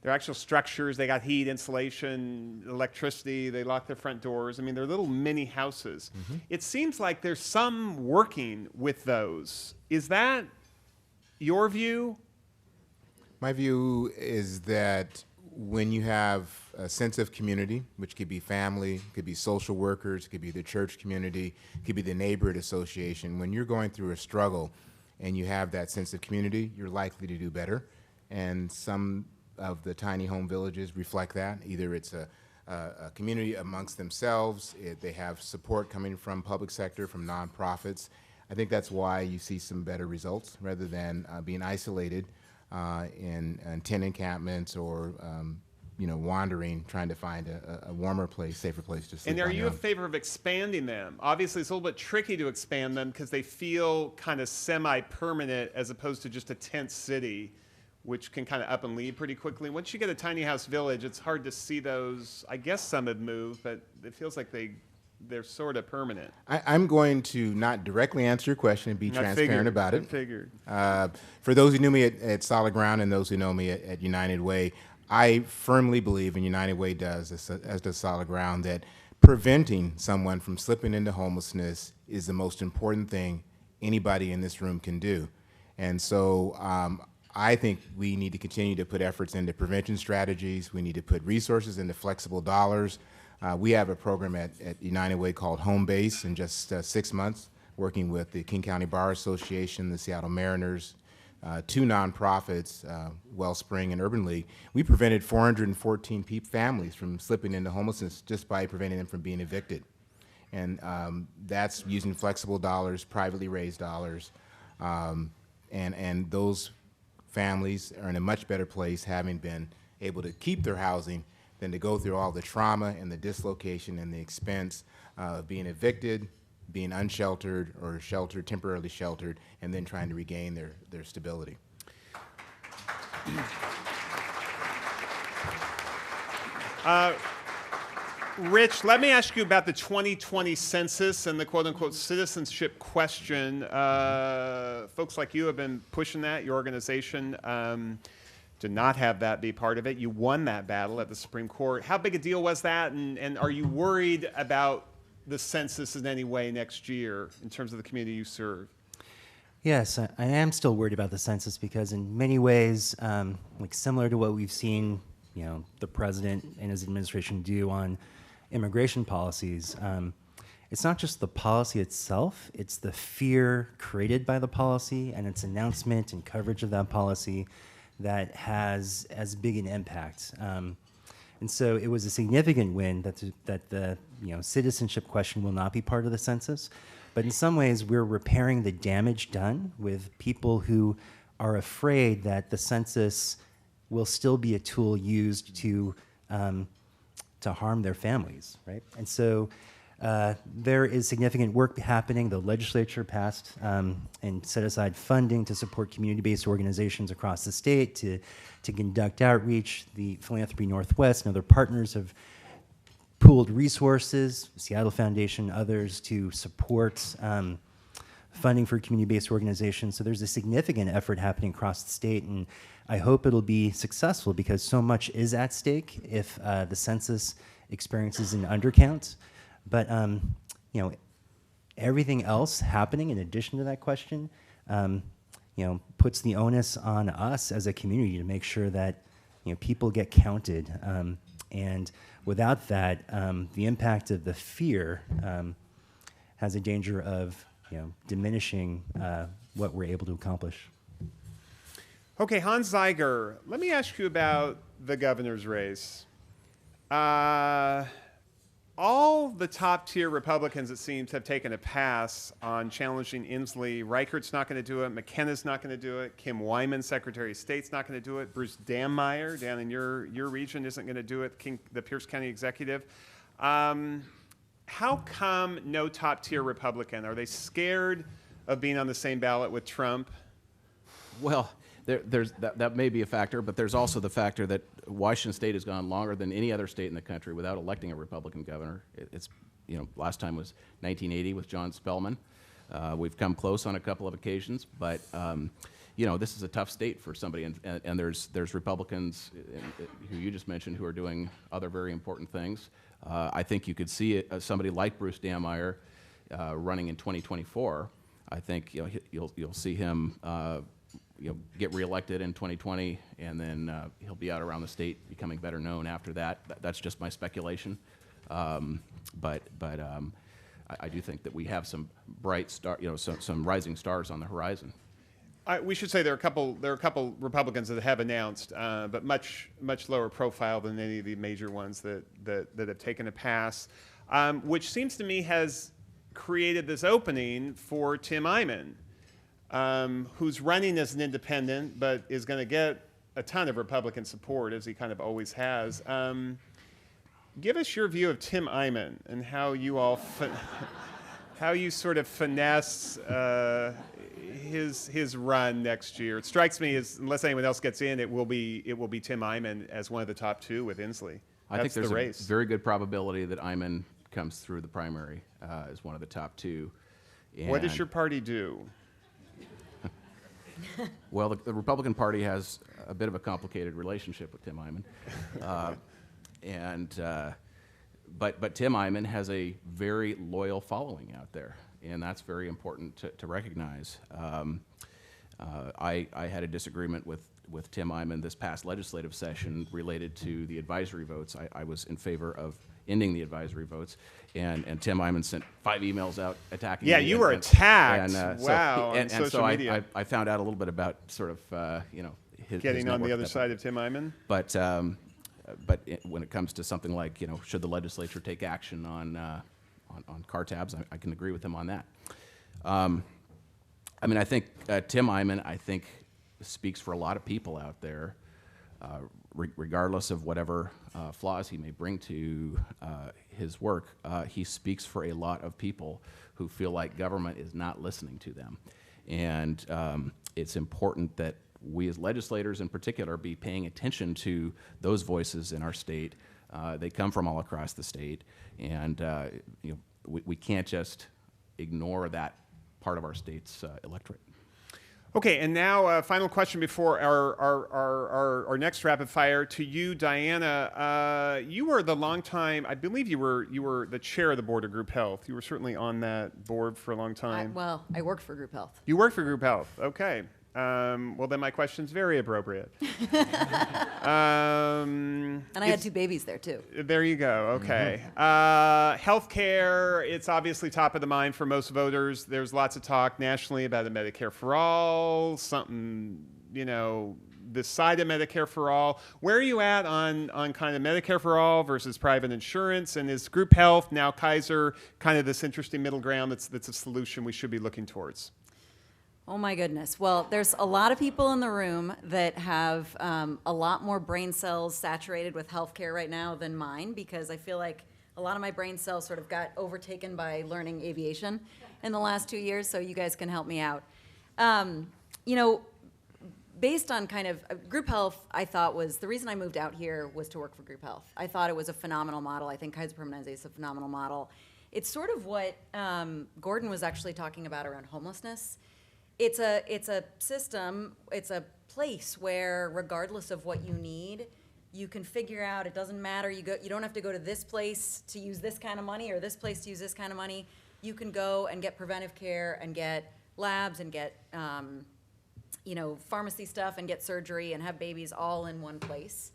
Speaker 1: actual structures. They got heat, insulation, electricity. They lock their front doors. I mean, they're little mini houses. Mm-hmm. It seems like there's some working with those. Is that your view?
Speaker 4: My view is that when you have a sense of community, which could be family, could be social workers, could be the church community, could be the neighborhood association, when you're going through a struggle and you have that sense of community, you're likely to do better. And some of the tiny home villages reflect that. Either it's a community amongst themselves, they have support coming from public sector, from nonprofits. I think that's why you see some better results rather than being isolated in tent encampments or wandering, trying to find a warmer place, safer place to sleep.
Speaker 1: And are you in favor of expanding them? Obviously, it's a little bit tricky to expand them because they feel kind of semi-permanent as opposed to just a tent city, which can kind of up and leave pretty quickly. Once you get a tiny house village, it's hard to see those. I guess some have moved, but it feels like they're sort of permanent.
Speaker 4: I'm going to not directly answer your question and be transparent about it.
Speaker 1: I figured.
Speaker 4: For those who knew me at Solid Ground and those who know me at United Way, I firmly believe, and United Way does, as does Solid Ground, that preventing someone from slipping into homelessness is the most important thing anybody in this room can do. And so I think we need to continue to put efforts into prevention strategies. We need to put resources into flexible dollars. We have a program at United Way called Home Base in just 6 months, working with the King County Bar Association, the Seattle Mariners, two nonprofits, Wellspring and Urban League. We prevented 414 families from slipping into homelessness just by preventing them from being evicted. And that's using flexible dollars, privately raised dollars, and those families are in a much better place having been able to keep their housing than to go through all the trauma and the dislocation and the expense of being evicted, being unsheltered or sheltered, temporarily sheltered, and then trying to regain their stability.
Speaker 1: Rich, let me ask you about the 2020 census and the quote-unquote citizenship question. Folks like you have been pushing that, your organization, to not have that be part of it. You won that battle at the Supreme Court. How big a deal was that, and are you worried about the census in any way next year in terms of the community you serve?
Speaker 5: Yes, I am still worried about the census because in many ways, like similar to what we've seen, the president and his administration do on immigration policies, it's not just the policy itself, it's the fear created by the policy and its announcement and coverage of that policy that has as big an impact. And so it was a significant win that the citizenship question will not be part of the census. But in some ways, we're repairing the damage done with people who are afraid that the census will still be a tool used to to harm their families, right? And so there is significant work happening. The legislature passed and set aside funding to support community-based organizations across the state to conduct outreach. The Philanthropy Northwest and other partners have pooled resources, Seattle Foundation, others, to support funding for community-based organizations. So there's a significant effort happening across the state, and I hope it'll be successful because so much is at stake if the census experiences an undercount. But you know, everything else happening in addition to that question, you know, puts the onus on us as a community to make sure that, you know, people get counted. And without that, the impact of the fear has a danger of, you know, diminishing what we're able to accomplish.
Speaker 1: Okay, Hans Zeiger, let me ask you about the governor's race. All the top-tier Republicans, it seems, have taken a pass on challenging Inslee. Reichert's not going to do it. McKenna's not going to do it. Kim Wyman, Secretary of State's not going to do it. Bruce Dammeier, down in your region, isn't going to do it, the Pierce County executive. How come no top-tier Republican? Are they scared of being on the same ballot with Trump?
Speaker 3: Well, that may be a factor, but there's also the factor that Washington State has gone longer than any other state in the country without electing a Republican governor. It's, you know, last time was 1980 with John Spellman. We've come close on a couple of occasions, but you know, this is a tough state for somebody, and there's Republicans who you just mentioned who are doing other very important things. I think you could see somebody like Bruce Dammeier running in 2024. I think, you know, you'll see him you know, get reelected in 2020, and then he'll be out around the state becoming better known after that. That's just my speculation. But I do think that we have some bright some rising stars on the horizon.
Speaker 1: We should say there are a couple Republicans that have announced, but much lower profile than any of the major ones that have taken a pass, which seems to me has created this opening for Tim Eyman, who's running as an independent, but is going to get a ton of Republican support, as he kind of always has. Give us your view of Tim Eyman and how you all, how you sort of finesse his run next year. It strikes me as, unless anyone else gets in, it will be Tim Eyman as one of the top two with Inslee.
Speaker 3: I think there's a very good probability that Eyman comes through the primary as one of the top two. And
Speaker 1: what does your party do?
Speaker 3: Well, the Republican Party has a bit of a complicated relationship with Tim Eyman, but Tim Eyman has a very loyal following out there, and that's very important to recognize. I had a disagreement with Tim Eyman this past legislative session related to the advisory votes. I was in favor of ending the advisory votes, and Tim Eyman sent 5 emails out attacking me.
Speaker 1: Yeah, you were attacked.
Speaker 3: Wow,
Speaker 1: on social media.
Speaker 3: I found out a little bit about sort of you know,
Speaker 1: his on the other side of Tim Eyman.
Speaker 3: But when it comes to something like, you know, should the legislature take action on car tabs, I can agree with him on that. I mean, I think Tim Eyman, I think, speaks for a lot of people out there, regardless of whatever flaws he may bring to his work. He speaks for a lot of people who feel like government is not listening to them. And it's important that we as legislators in particular be paying attention to those voices in our state. They come from all across the state, and you know, we can't just ignore that part of our state's electorate.
Speaker 1: Okay, and now final question before our next rapid fire to you, Diana. You were the longtime, I believe you were the chair of the board of Group Health. You were certainly on that board for a long time.
Speaker 2: I worked for Group Health.
Speaker 1: You worked for Group Health. Okay. Well, then my question's very appropriate.
Speaker 2: And I had 2 babies there, too.
Speaker 1: There you go. Okay. Healthcare, it's obviously top of the mind for most voters. There's lots of talk nationally about a Medicare for all, something, you know, this side of Medicare for all. Where are you at on kind of Medicare for all versus private insurance? And is Group Health, now Kaiser, kind of this interesting middle ground that's a solution we should be looking towards?
Speaker 2: Oh my goodness. Well, there's a lot of people in the room that have a lot more brain cells saturated with healthcare right now than mine, because I feel like a lot of my brain cells sort of got overtaken by learning aviation in the last 2 years, so you guys can help me out. You know, based on kind of group health, I thought was the reason I moved out here was to work for group health. I thought it was a phenomenal model. I think Kaiser Permanente is a phenomenal model. It's sort of what Gordon was actually talking about around homelessness. It's a system, it's a place where regardless of what you need, you can figure out, it doesn't matter, you don't have to go to this place to use this kind of money or this place to use this kind of money. You can go and get preventive care and get labs and get you know, pharmacy stuff and get surgery and have babies all in one place.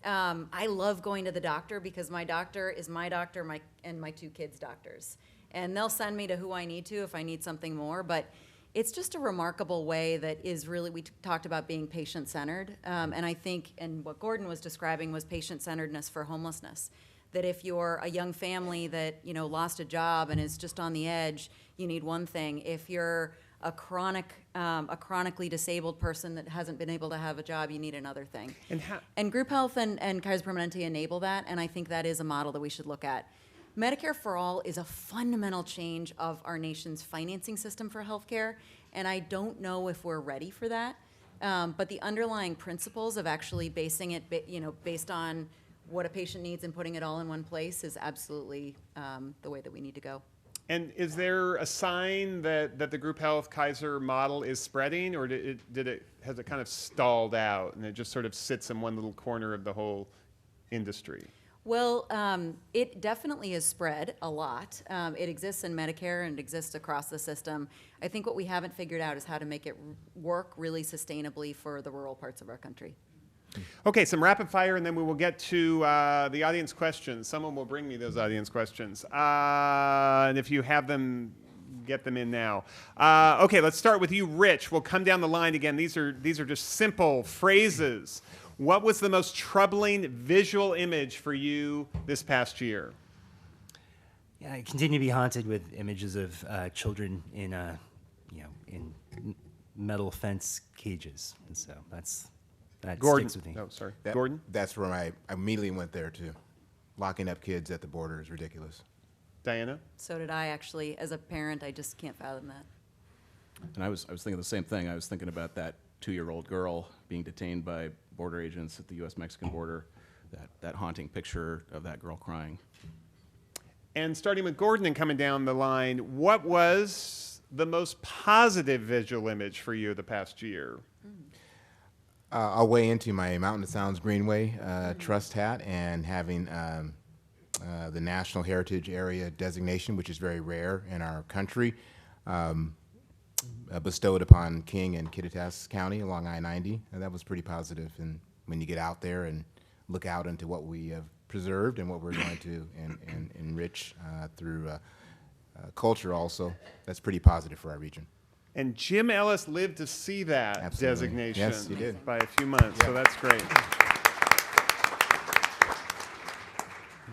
Speaker 2: I love going to the doctor because my doctor is my doctor and my 2 kids' doctors. And they'll send me to who I need to if I need something more, but it's just a remarkable way that is really, we talked about being patient-centered, and I think, and what Gordon was describing was patient-centeredness for homelessness. That if you're a young family that, you know, lost a job and is just on the edge, you need one thing. If you're a chronically disabled person that hasn't been able to have a job, you need another thing. And group health and Kaiser Permanente enable that, and I think that is a model that we should look at. Medicare for All is a fundamental change of our nation's financing system for healthcare, and I don't know if we're ready for that. But the underlying principles of actually basing it, based on what a patient needs and putting it all in one place is absolutely the way that we need to go.
Speaker 1: And is there a sign that the group health Kaiser model is spreading, or has it kind of stalled out and it just sort of sits in one little corner of the whole industry?
Speaker 2: Well, it definitely is spread a lot. It exists in Medicare and it exists across the system. I think what we haven't figured out is how to make it work really sustainably for the rural parts of our country.
Speaker 1: Okay, some rapid fire, and then we will get to the audience questions. Someone will bring me those audience questions. And if you have them, get them in now. Okay, let's start with you, Rich. We'll come down the line again. These are just simple phrases. What was the most troubling visual image for you this past year?
Speaker 5: Yeah, I continue to be haunted with images of children in, in metal fence cages, and so that
Speaker 1: Gordon.
Speaker 5: sticks with me.
Speaker 1: Oh, sorry. Gordon?
Speaker 4: That's where I immediately went there too. Locking up kids at the border is ridiculous.
Speaker 1: Diana?
Speaker 2: So did I actually. As a parent, I just can't fathom that.
Speaker 3: And I was thinking the same thing. I was thinking about that 2-year-old girl being detained by border agents at the U.S.-Mexican border, that haunting picture of that girl crying.
Speaker 1: And starting with Gordon and coming down the line, what was the most positive visual image for you the past year?
Speaker 4: I'll weigh into my Mountain of Sounds Greenway trust hat and having the National Heritage Area designation, which is very rare in our country, bestowed upon King and Kittitas County along I-90. And that was pretty positive. And when you get out there and look out into what we have preserved and what we're going to enrich through culture also, that's pretty positive for our region.
Speaker 1: And Jim Ellis lived to see that
Speaker 4: Absolutely.
Speaker 1: designation
Speaker 4: Yes, he did.
Speaker 1: by a few months, so that's great.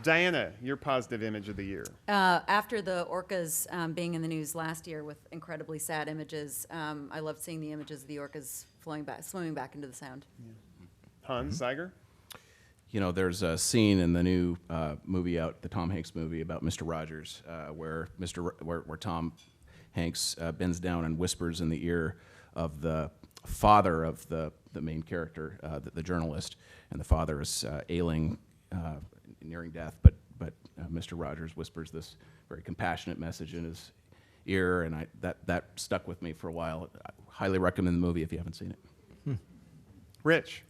Speaker 1: Diana, your positive image of the year.
Speaker 2: After the orcas being in the news last year with incredibly sad images, I loved seeing the images of the orcas swimming back into the Sound.
Speaker 1: Hans Zeiger?
Speaker 3: You know, there's a scene in the new movie out, the Tom Hanks movie about Mr. Rogers, where Tom Hanks bends down and whispers in the ear of the father of the main character, the journalist, and the father is ailing, nearing death, but Mr. Rogers whispers this very compassionate message in his ear, and that stuck with me for a while. I highly recommend the movie if you haven't seen it.
Speaker 1: Rich?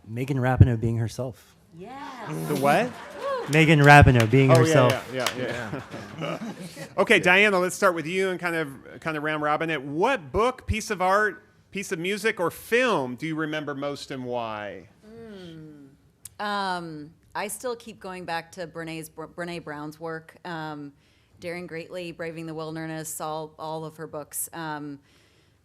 Speaker 5: Megan Rapinoe being herself.
Speaker 2: Yes.
Speaker 1: The what?
Speaker 5: Megan Rapinoe being herself.
Speaker 1: Yeah. Okay, Diana, let's start with you and kind of round robin it. What book, piece of art, piece of music, or film do you remember most and why?
Speaker 2: I still keep going back to Brene Brown's work, Daring Greatly, Braving the Wilderness, all of her books.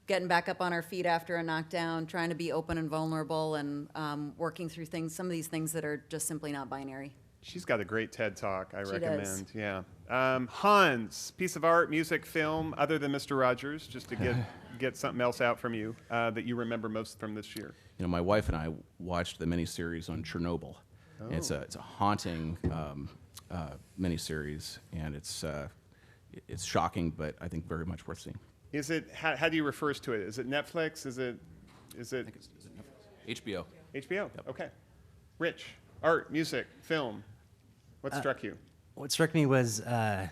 Speaker 2: Getting back up on our feet after a knockdown, trying to be open and vulnerable, and working through some of these things that are just simply not binary.
Speaker 1: She's got a great TED Talk, I
Speaker 2: She
Speaker 1: recommend.
Speaker 2: does.
Speaker 1: Yeah. Hans, piece of art, music, film, other than Mr. Rogers, just to get something else out from you that you remember most from this year.
Speaker 3: You know, my wife and I watched the miniseries on Chernobyl.
Speaker 1: Oh.
Speaker 3: It's a haunting miniseries, and it's shocking, but I think very much worth seeing.
Speaker 1: Is it? How do you refer to it? Is it Netflix? Is it
Speaker 3: Is it Netflix? HBO.
Speaker 1: HBO? Okay. Rich, art, music, film. What struck you?
Speaker 5: What struck me was the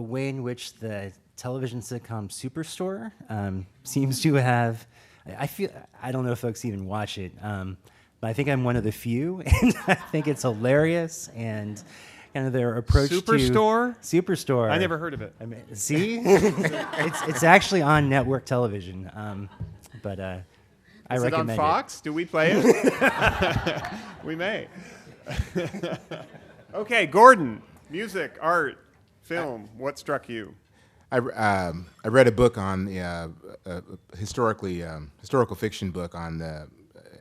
Speaker 5: way in which the television sitcom Superstore seems to have. I don't know if folks even watch it, but I think I'm one of the few, and I think it's hilarious and kind of their approach
Speaker 1: Superstore?
Speaker 5: to Superstore.
Speaker 1: I never heard of it.
Speaker 5: I mean, see, it's actually on network television, but I
Speaker 1: Is it on
Speaker 5: recommend
Speaker 1: Fox? Do we play it? We may. Okay, Gordon. Music, art, film. What struck you?
Speaker 4: I read a book on the historical fiction book on the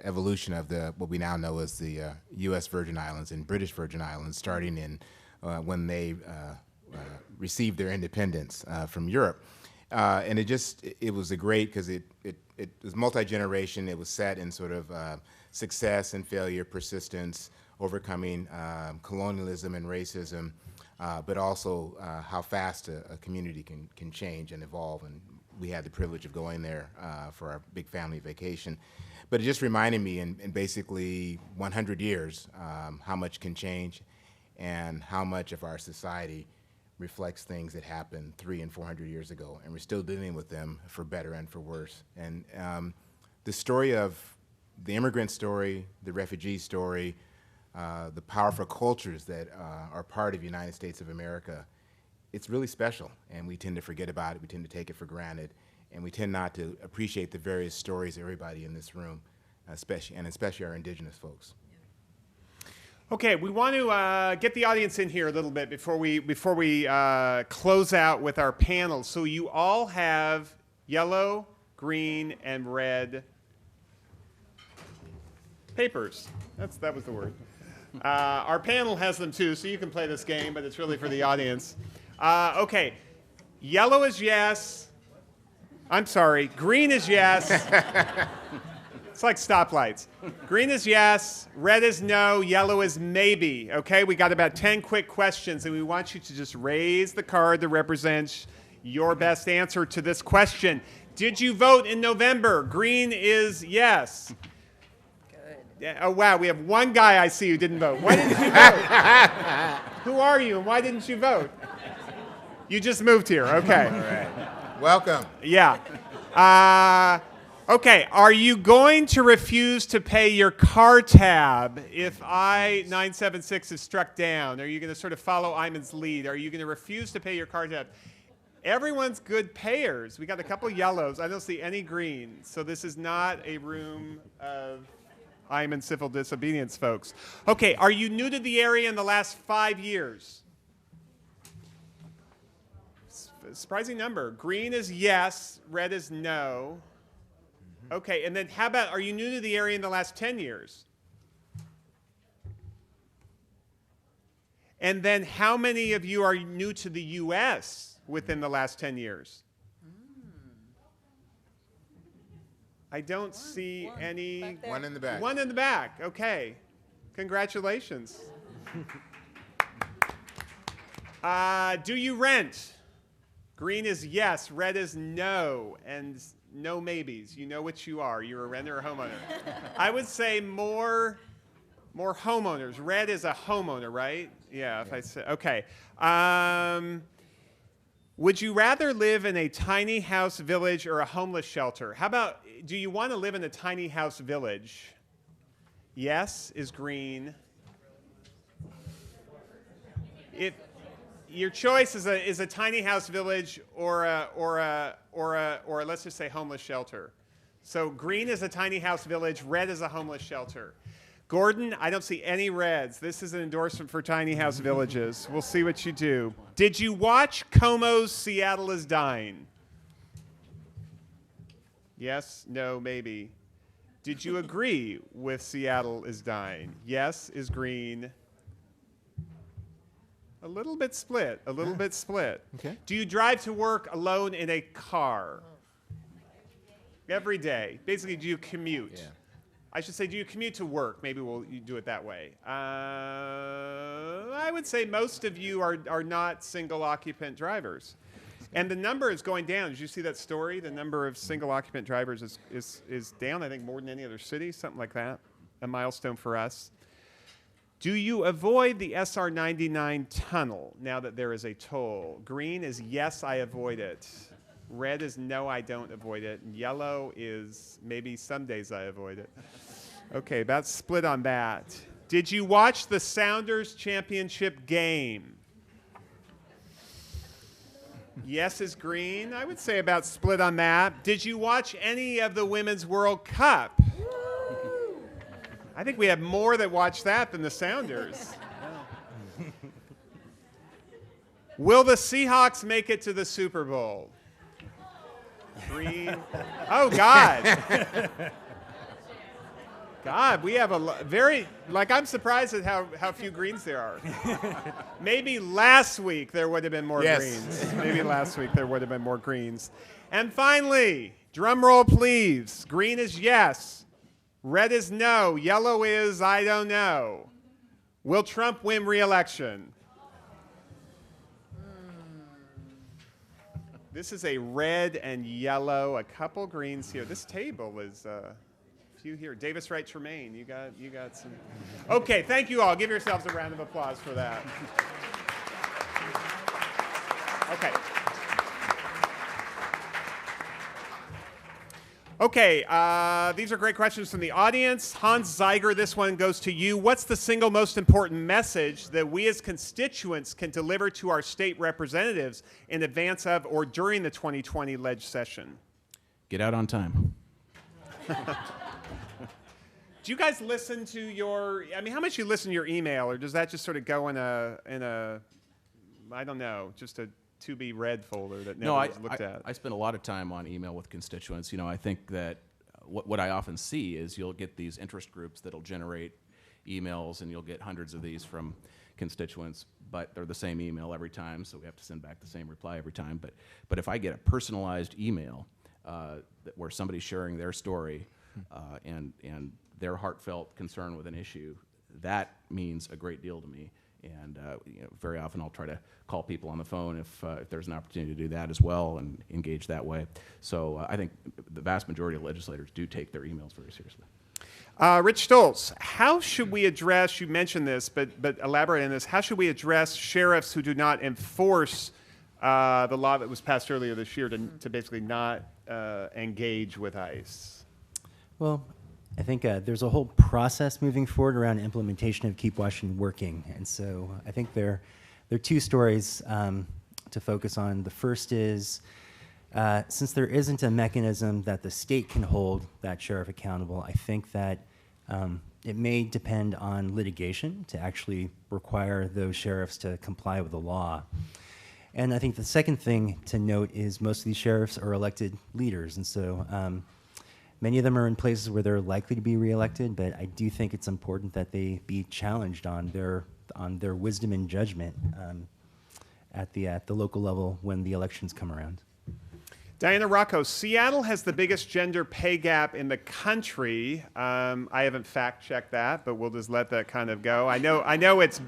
Speaker 4: evolution of what we now know as the U.S. Virgin Islands and British Virgin Islands, starting in when they received their independence from Europe, and it was a great because it was multi-generation. It was set in sort of success and failure, persistence, overcoming colonialism and racism, but also how fast a community can change and evolve. And we had the privilege of going there for our big family vacation. But it just reminded me in basically 100 years how much can change and how much of our society reflects things that happened 300 and 400 years ago, and we're still dealing with them for better and for worse. And the story of the immigrant story, the refugee story, the powerful cultures that are part of the United States of America, it's really special, and we tend to forget about it. We tend to take it for granted, and we tend not to appreciate the various stories of everybody in this room, especially our indigenous folks.
Speaker 1: Okay, we want to get the audience in here a little bit before we close out with our panel. So you all have yellow, green, and red papers. That was the word. Our panel has them too, so you can play this game, but it's really for the audience. Okay, yellow is yes. I'm sorry, green is yes. It's like stoplights. Green is yes, red is no, yellow is maybe. Okay, we got about 10 quick questions, and we want you to just raise the card that represents your best answer to this question. Did you vote in November? Green is yes. Yeah, oh, wow, we have one guy I see who didn't vote. Why didn't you vote? Who are you, and why didn't you vote? You just moved here, okay.
Speaker 4: All right. Welcome.
Speaker 1: Yeah. Okay, are you going to refuse to pay your car tab if I-976 is struck down? Are you going to sort of follow Iman's lead? Are you going to refuse to pay your car tab? Everyone's good payers. We got a couple yellows. I don't see any green. So this is not a room of Iman civil disobedience folks. Okay, are you new to the area in the last 5 years? Surprising number. Green is yes, red is no. Okay, and then how about, are you new to the area in the last 10 years? And then how many of you are new to the U.S. within the last 10 years? I don't see any.
Speaker 4: One in the back.
Speaker 1: One in the back, okay. Congratulations. Do you rent? Green is yes, red is no, and no maybes. You know which you are. You're a renter or a homeowner. I would say more homeowners. Red is a homeowner, right? Yeah, if I say, okay. Would you rather live in a tiny house village or a homeless shelter? How about, do you want to live in a tiny house village? Yes is green. Your choice is a tiny house village or let's just say homeless shelter. So green is a tiny house village, red is a homeless shelter. Gordon, I don't see any reds. This is an endorsement for tiny house villages. We'll see what you do. Did you watch Como's Seattle is Dying? Yes, no, maybe. Did you agree with Seattle is Dying? Yes is green. A little bit split. A little bit split.
Speaker 4: Okay.
Speaker 1: Do you drive to work alone in a car? Every day. Basically, do you commute?
Speaker 4: Yeah.
Speaker 1: I should say, do you commute to work? Maybe you do it that way. I would say most of you are not single occupant drivers. And the number is going down. Did you see that story? The number of single occupant drivers is down, I think, more than any other city, something like that. A milestone for us. Do you avoid the SR 99 tunnel now that there is a toll? Green is yes, I avoid it. Red is no, I don't avoid it. And yellow is maybe some days I avoid it. Okay, about split on that. Did you watch the Sounders championship game? Yes is green. I would say about split on that. Did you watch any of the Women's World Cup? I think we have more that watch that than the Sounders. Will the Seahawks make it to the Super Bowl? Green. Oh, God. God, we have I'm surprised at how few greens there are. Maybe last week there would have been more greens. Maybe last week there would have been more greens. And finally, drum roll, please. Green is yes. Red is no. Yellow is I don't know. Will Trump win re-election? This is a red and yellow, a couple greens here. This table is a few here. Davis Wright Tremaine, you got some. Okay, thank you all. Give yourselves a round of applause for that. Okay. Okay, these are great questions from the audience. Hans Zeiger, this one goes to you. What's the single most important message that we as constituents can deliver to our state representatives in advance of or during the 2020 ledge session?
Speaker 3: Get out on time.
Speaker 1: Do you guys listen to how much you listen to your email, or does that just sort of go in a I don't know, just a to be read folder that never was looked at?
Speaker 3: I spend a lot of time on email with constituents. I think that what I often see is you'll get these interest groups that'll generate emails, and you'll get hundreds of these from constituents, but they're the same email every time, so we have to send back the same reply every time. But if I get a personalized email where somebody's sharing their story and their heartfelt concern with an issue, that means a great deal to me. And very often I'll try to call people on the phone if there's an opportunity to do that as well and engage that way. So I think the vast majority of legislators do take their emails very seriously.
Speaker 1: Rich Stolz, how should we address, you mentioned this, but elaborate on this, how should we address sheriffs who do not enforce the law that was passed earlier this year to basically not engage with ICE?
Speaker 5: Well, I think there's a whole process moving forward around implementation of Keep Washington Working. And so I think there are two stories to focus on. The first is, since there isn't a mechanism that the state can hold that sheriff accountable, I think that it may depend on litigation to actually require those sheriffs to comply with the law. And I think the second thing to note is most of these sheriffs are elected leaders. And so many of them are in places where they're likely to be reelected, but I do think it's important that they be challenged on their wisdom and judgment at the local level when the elections come around.
Speaker 1: Diana Rakow, Seattle has the biggest gender pay gap in the country. I haven't fact-checked that, but we'll just let that kind of go. I know it's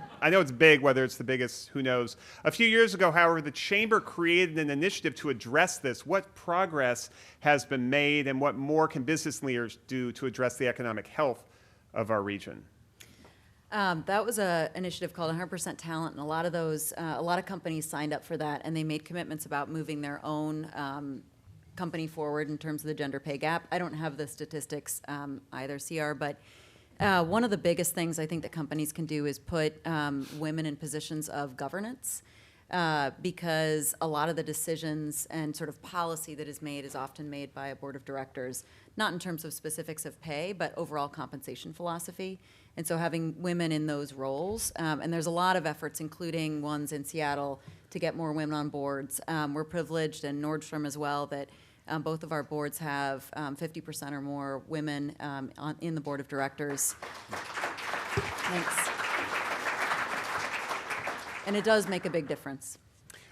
Speaker 1: big. Whether it's the biggest, who knows? A few years ago, however, the chamber created an initiative to address this. What progress has been made, and what more can business leaders do to address the economic health of our region?
Speaker 2: That was an initiative called 100% Talent, and a lot of companies signed up for that, and they made commitments about moving their own company forward in terms of the gender pay gap. I don't have the statistics either, CR, but one of the biggest things I think that companies can do is put women in positions of governance, because a lot of the decisions and sort of policy that is made is often made by a board of directors, not in terms of specifics of pay, but overall compensation philosophy. And so having women in those roles, and there's a lot of efforts, including ones in Seattle, to get more women on boards. We're privileged, and Nordstrom as well, that both of our boards have 50% or more women in the board of directors. Thanks. And it does make a big difference.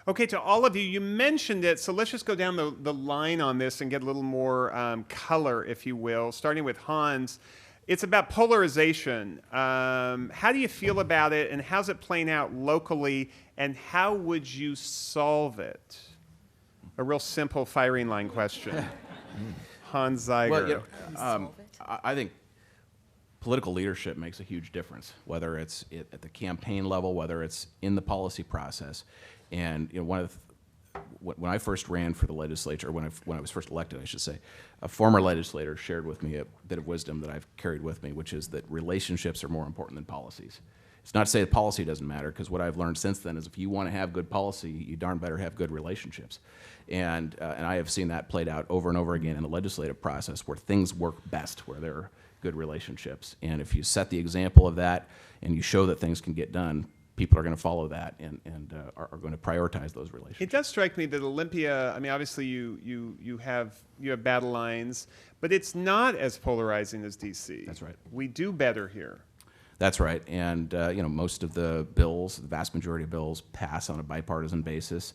Speaker 1: Okay, to all of you, you mentioned it, so let's just go down the line on this and get a little more color, if you will, starting with Hans. It's about polarization. How do you feel about it, and how's it playing out locally, and how would you solve it? A real simple firing line question. Hans Zeiger.
Speaker 3: Well, I think political leadership makes a huge difference, whether it's at the campaign level, whether it's in the policy process. And when I first ran for the legislature, when I was first elected, I should say, a former legislator shared with me a bit of wisdom that I've carried with me, which is that relationships are more important than policies. It's not to say that policy doesn't matter, because what I've learned since then is if you want to have good policy, you darn better have good relationships. And I have seen that played out over and over again in the legislative process, where things work best, where there are good relationships. And if you set the example of that and you show that things can get done, people are going to follow that and are going to prioritize those relationships.
Speaker 1: It does strike me that Olympia, I mean, obviously you have battle lines, but it's not as polarizing as DC.
Speaker 3: That's right.
Speaker 1: We do better here.
Speaker 3: That's right. And most of the bills, the vast majority of bills, pass on a bipartisan basis.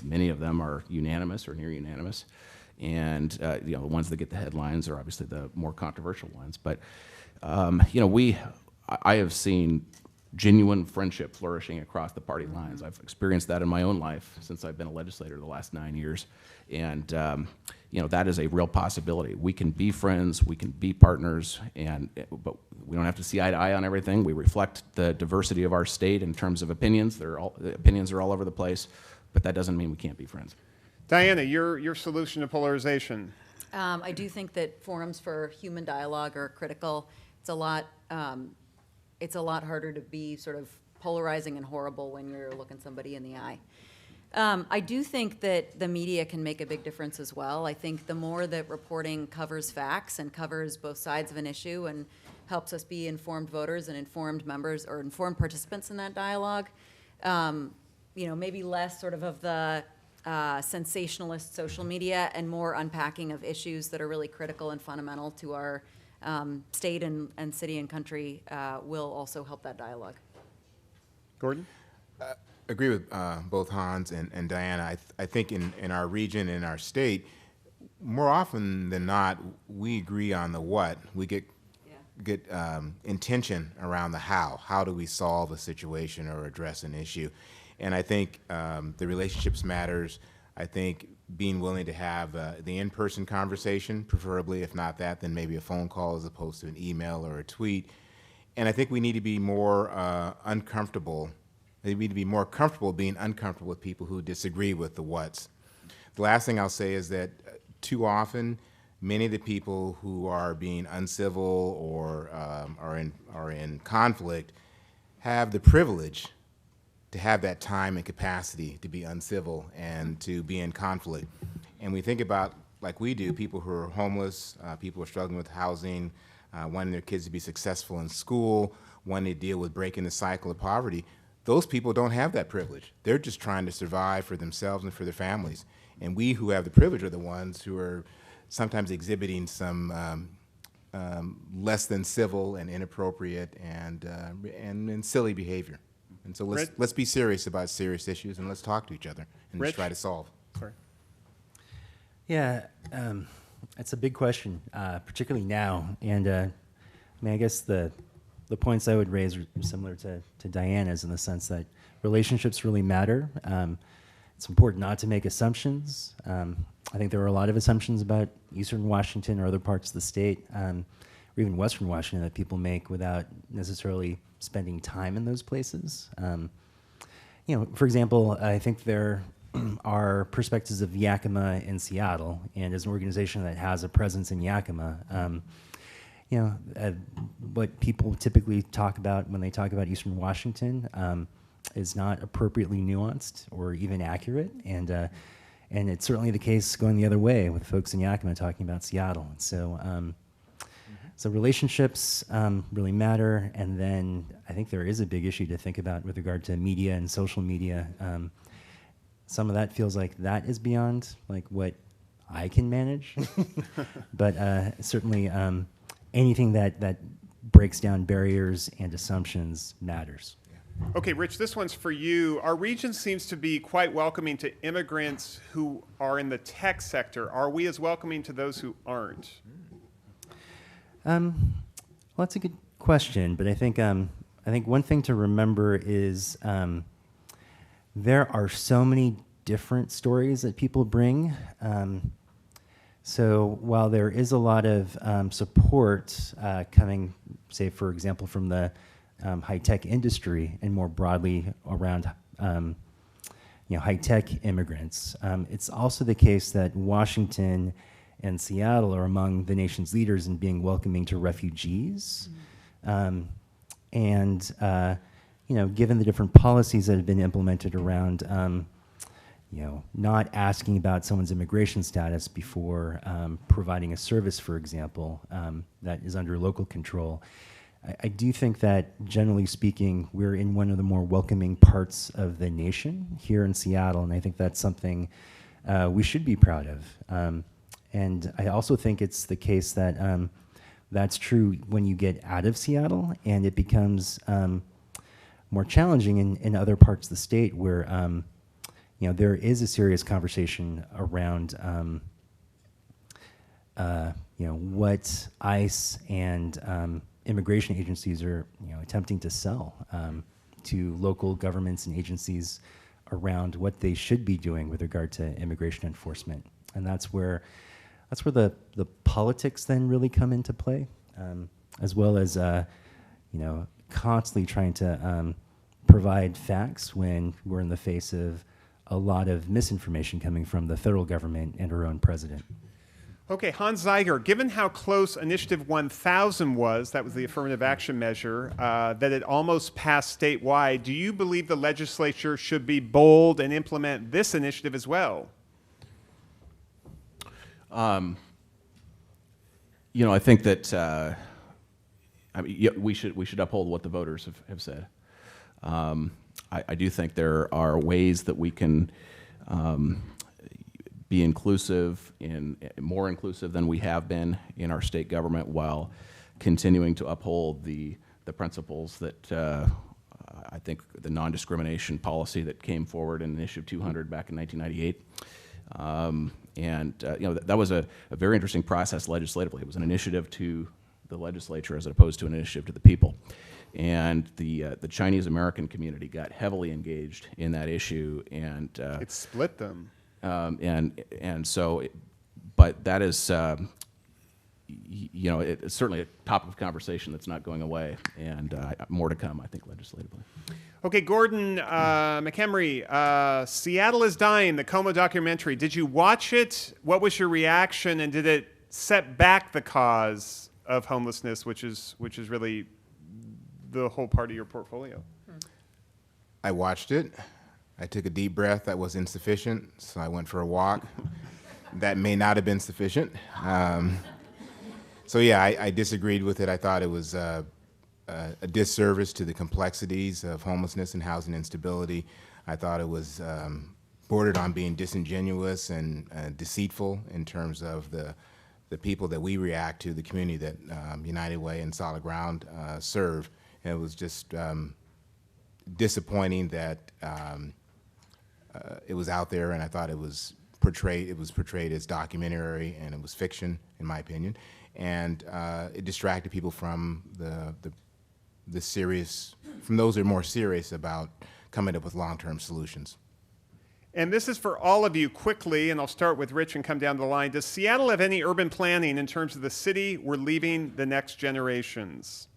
Speaker 3: Many of them are unanimous or near unanimous. And the ones that get the headlines are obviously the more controversial ones. But I have seen genuine friendship flourishing across the party lines. I've experienced that in my own life since I've been a legislator the last 9 years. And that is a real possibility. We can be friends, we can be partners, but we don't have to see eye to eye on everything. We reflect the diversity of our state in terms of opinions. Opinions are all over the place, but that doesn't mean we can't be friends.
Speaker 1: Diana, your solution to polarization.
Speaker 2: I do think that forums for human dialogue are critical. It's a lot harder to be sort of polarizing and horrible when you're looking somebody in the eye. I do think that the media can make a big difference as well. I think the more that reporting covers facts and covers both sides of an issue and helps us be informed voters and informed members or informed participants in that dialogue, maybe less sort of the sensationalist social media and more unpacking of issues that are really critical and fundamental to our state and city and country will also help that dialogue.
Speaker 1: Gordon?
Speaker 4: Agree with both Hans and Diana. I think in our region, in our state, more often than not, we agree on the what. We get intention around the how. How do we solve a situation or address an issue? And I think the relationships matters. I think being willing to have the in-person conversation, preferably. If not that, then maybe a phone call as opposed to an email or a tweet. And I think we need to be more uncomfortable. We need to be more comfortable being uncomfortable with people who disagree with the what's. The last thing I'll say is that too often, many of the people who are being uncivil or are in conflict have the privilege to have that time and capacity to be uncivil and to be in conflict. And we think about, like we do, people who are homeless, people who are struggling with housing, wanting their kids to be successful in school, wanting to deal with breaking the cycle of poverty. Those people don't have that privilege. They're just trying to survive for themselves and for their families. And we who have the privilege are the ones who are sometimes exhibiting some less than civil and inappropriate and silly behavior. And so let's be serious about serious issues, and let's talk to each other and
Speaker 1: Rich?
Speaker 4: let's try to solve.
Speaker 1: Sorry.
Speaker 5: Yeah, it's a big question, particularly now. And I guess the points I would raise are similar to Diana's in the sense that relationships really matter. It's important not to make assumptions. I think there are a lot of assumptions about Eastern Washington or other parts of the state, or even Western Washington, that people make without necessarily spending time in those places. For example, I think there are perspectives of Yakima in Seattle, and as an organization that has a presence in Yakima, what people typically talk about when they talk about Eastern Washington is not appropriately nuanced or even accurate, and it's certainly the case going the other way with folks in Yakima talking about Seattle. So relationships really matter, and then I think there is a big issue to think about with regard to media and social media. Some of that feels like that is beyond like what I can manage, but certainly anything that breaks down barriers and assumptions matters.
Speaker 1: Okay, Rich, this one's for you. Our region seems to be quite welcoming to immigrants who are in the tech sector. Are we as welcoming to those who aren't?
Speaker 5: Well, that's a good question, but I think one thing to remember is there are so many different stories that people bring. So while there is a lot of support coming, say, for example, from the high-tech industry and more broadly around high-tech immigrants, it's also the case that Washington and Seattle are among the nation's leaders in being welcoming to refugees. And given the different policies that have been implemented around not asking about someone's immigration status before providing a service, for example, that is under local control, I do think that, generally speaking, we're in one of the more welcoming parts of the nation here in Seattle, and I think that's something we should be proud of. And I also think it's the case that that's true when you get out of Seattle, and it becomes more challenging in other parts of the state where there is a serious conversation around what ICE and immigration agencies are attempting to sell to local governments and agencies around what they should be doing with regard to immigration enforcement. And that's where the politics then really come into play, as well as constantly trying to provide facts when we're in the face of a lot of misinformation coming from the federal government and our own president.
Speaker 1: Okay, Hans Zeiger, given how close Initiative 1000 was, that was the affirmative action measure, that it almost passed statewide, do you believe the legislature should be bold and implement this initiative as well?
Speaker 3: I think that we should uphold what the voters have said. I do think there are ways that we can be inclusive, more inclusive than we have been in our state government, while continuing to uphold the principles that I think the non-discrimination policy that came forward in Initiative 200 back in 1998. That was a very interesting process legislatively. It was an initiative to the legislature as opposed to an initiative to the people. And the Chinese American community got heavily engaged in that issue, and
Speaker 1: It split them.
Speaker 3: But that is, it's certainly a topic of conversation that's not going away, and more to come, I think, legislatively.
Speaker 1: Okay, Gordon, McHenry, Seattle is Dying, the Como documentary. Did you watch it? What was your reaction, and did it set back the cause of homelessness, which is really the whole part of your portfolio?
Speaker 4: I watched it. I took a deep breath. That was insufficient, so I went for a walk. That may not have been sufficient. So yeah, I disagreed with it. I thought it was a disservice to the complexities of homelessness and housing instability. I thought it was bordered on being disingenuous and deceitful in terms of the people that we react to, the community that United Way and Solid Ground serve. And it was just disappointing that it was out there, and I thought it was portrayed as documentary, and it was fiction, in my opinion, and it distracted people from the serious, from those who are more serious about coming up with long-term solutions.
Speaker 1: And this is for all of you quickly, and I'll start with Rich and come down the line. Does Seattle have any urban planning in terms of the city we're leaving the next generations?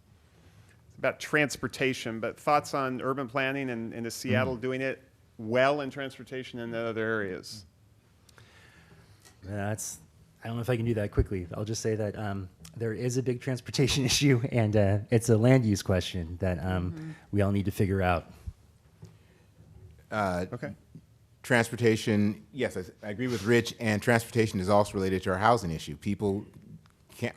Speaker 1: It's about transportation, but thoughts on urban planning, and is Seattle doing it well in transportation and in other areas?
Speaker 5: I don't know if I can do that quickly. I'll just say that there is a big transportation issue, and it's a land use question that we all need to figure out.
Speaker 1: Okay.
Speaker 4: Transportation, yes, I agree with Rich, and transportation is also related to our housing issue. People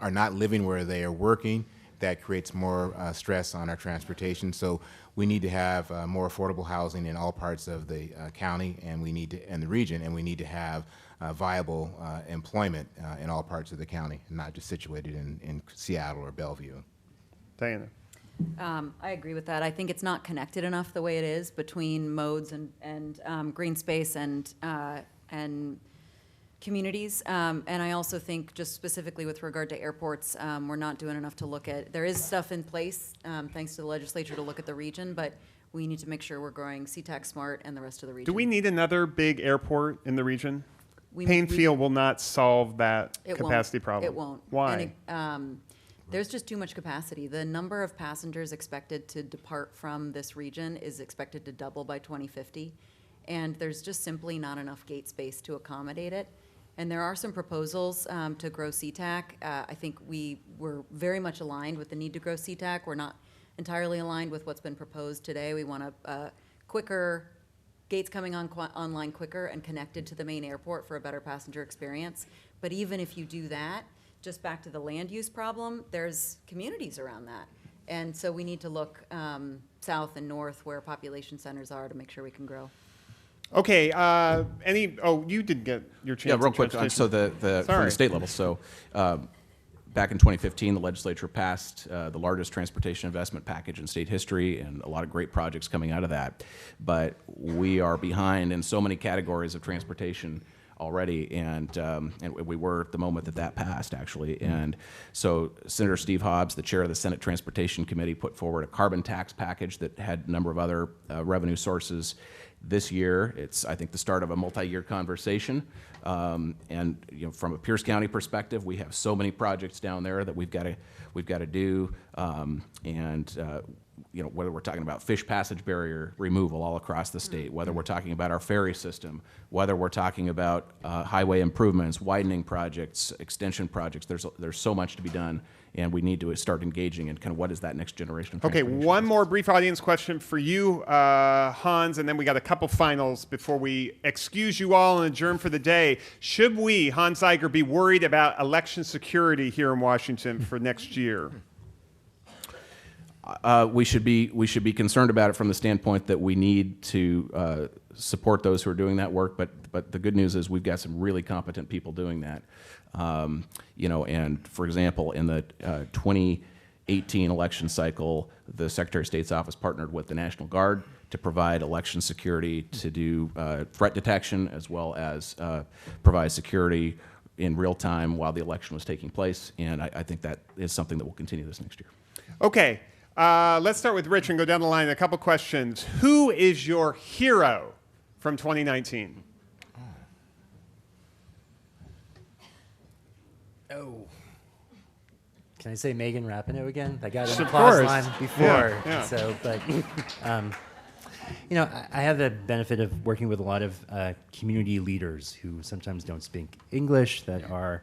Speaker 4: are not living where they are working. That creates more stress on our transportation. So we need to have more affordable housing in all parts of the county, and the region, and we need to have viable employment in all parts of the county, and not just situated in Seattle or Bellevue.
Speaker 1: Diana.
Speaker 2: I agree with that. I think it's not connected enough the way it is between modes and green space and communities. And I also think, just specifically with regard to airports, we're not doing enough to look at. There is stuff in place, thanks to the legislature, to look at the region, but we need to make sure we're growing Seatac smart and the rest of the region.
Speaker 1: Do we need another big airport in the region?
Speaker 2: We-
Speaker 1: Payne
Speaker 2: we-
Speaker 1: Field will not solve that
Speaker 2: It
Speaker 1: capacity
Speaker 2: won't.
Speaker 1: problem.
Speaker 2: It won't.
Speaker 1: Why?
Speaker 2: And there's just too much capacity. The number of passengers expected to depart from this region is expected to double by 2050, and there's just simply not enough gate space to accommodate it. And there are some proposals to grow Seatac. I think we're very much aligned with the need to grow Seatac. We're not entirely aligned with what's been proposed today. We want a quicker gates coming online quicker and connected to the main airport for a better passenger experience. But even if you do that, just back to the land use problem, there's communities around that. And so we need to look south and north where population centers are to make sure we can grow.
Speaker 1: Okay, you did get your chance.
Speaker 3: Yeah, real
Speaker 1: in
Speaker 3: quick.
Speaker 1: transportation.
Speaker 3: So from
Speaker 1: Sorry.
Speaker 3: the state level. So back in 2015, the legislature passed the largest transportation investment package in state history, and a lot of great projects coming out of that. But we are behind in so many categories of transportation already, and we were at the moment that passed, actually. And so Senator Steve Hobbs, the chair of the Senate Transportation Committee, put forward a carbon tax package that had a number of other revenue sources. This year, it's, I think, the start of a multi-year conversation. And from a Pierce County perspective, we have so many projects down there that we've got to do. Whether we're talking about fish passage barrier removal all across the state, whether we're talking about our ferry system, whether we're talking about highway improvements, widening projects, extension projects, there's so much to be done, and we need to start engaging in kind of what is that next generation of
Speaker 1: Okay,
Speaker 3: transportation.
Speaker 1: one more brief audience question for you, Hans, and then we got a couple finals before we excuse you all and adjourn for the day. Should we, Hans Zeiger, be worried about election security here in Washington for next year?
Speaker 3: We should be concerned about it from the standpoint that we need to support those who are doing that work. But the good news is we've got some really competent people doing that. And for example, in the 2018 election cycle, the Secretary of State's office partnered with the National Guard to provide election security, to do threat detection, as well as provide security in real time while the election was taking place. And I think that is something that will continue this next year.
Speaker 1: Okay, let's start with Rich and go down the line. A couple questions. Who is your hero from 2019?
Speaker 5: Oh. Can I say Megan Rapinoe again? I got an
Speaker 1: Of
Speaker 5: applause
Speaker 1: course.
Speaker 5: line before.
Speaker 1: Yeah.
Speaker 5: So, but, I have the benefit of working with a lot of community leaders who sometimes don't speak English, that are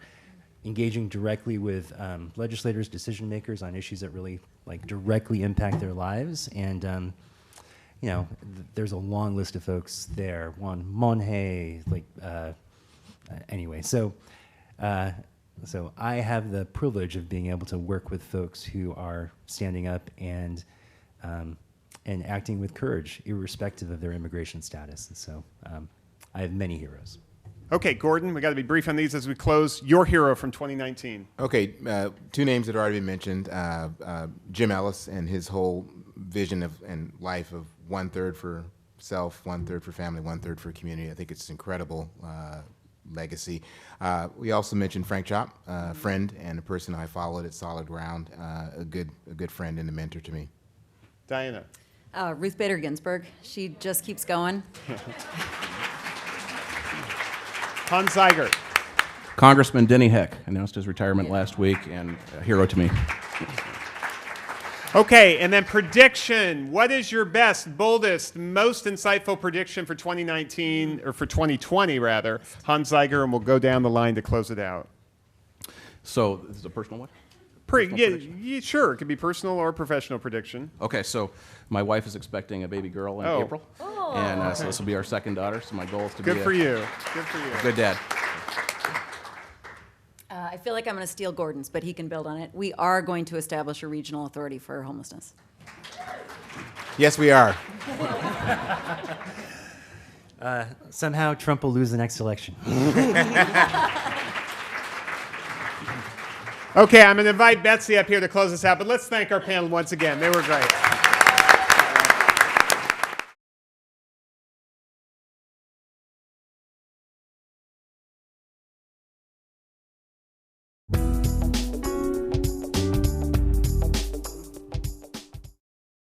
Speaker 5: engaging directly with legislators, decision makers on issues that really directly impact their lives. And, there's a long list of folks there. Juan Monje, anyway. So I have the privilege of being able to work with folks who are standing up and acting with courage, irrespective of their immigration status. And so I have many heroes.
Speaker 1: Okay, Gordon, we got to be brief on these as we close. Your hero from 2019.
Speaker 4: Okay, two names that have already been mentioned. Jim Ellis and his whole vision and life of 1/3 for self, 1/3 for family, 1/3 for community. I think it's incredible legacy. We also mentioned Frank Chop, a friend and a person I followed at Solid Ground, a good friend and a mentor to me.
Speaker 1: Diana.
Speaker 2: Ruth Bader Ginsburg. She just keeps going.
Speaker 1: Hans Zeiger.
Speaker 3: Congressman Denny Heck announced his retirement last week, and a hero to me.
Speaker 1: Okay, and then prediction. What is your best, boldest, most insightful prediction for 2019, or for 2020 rather? Hans Zeiger, and we'll go down the line to close it out.
Speaker 3: So this is a personal one?
Speaker 1: Yeah, sure. It could be personal or professional prediction.
Speaker 3: Okay, so my wife is expecting a baby girl in
Speaker 1: Oh.
Speaker 3: April, and so this will be our second daughter. So my goal is to
Speaker 1: Good
Speaker 3: be
Speaker 1: for
Speaker 3: a
Speaker 1: you. Good for you.
Speaker 3: good dad.
Speaker 2: I feel like I'm going to steal Gordon's, but he can build on it. We are going to establish a regional authority for homelessness.
Speaker 4: Yes, we are.
Speaker 5: Somehow Trump will lose the next election.
Speaker 1: Okay, I'm going to invite Betsy up here to close us out, but let's thank our panel once again. They were great.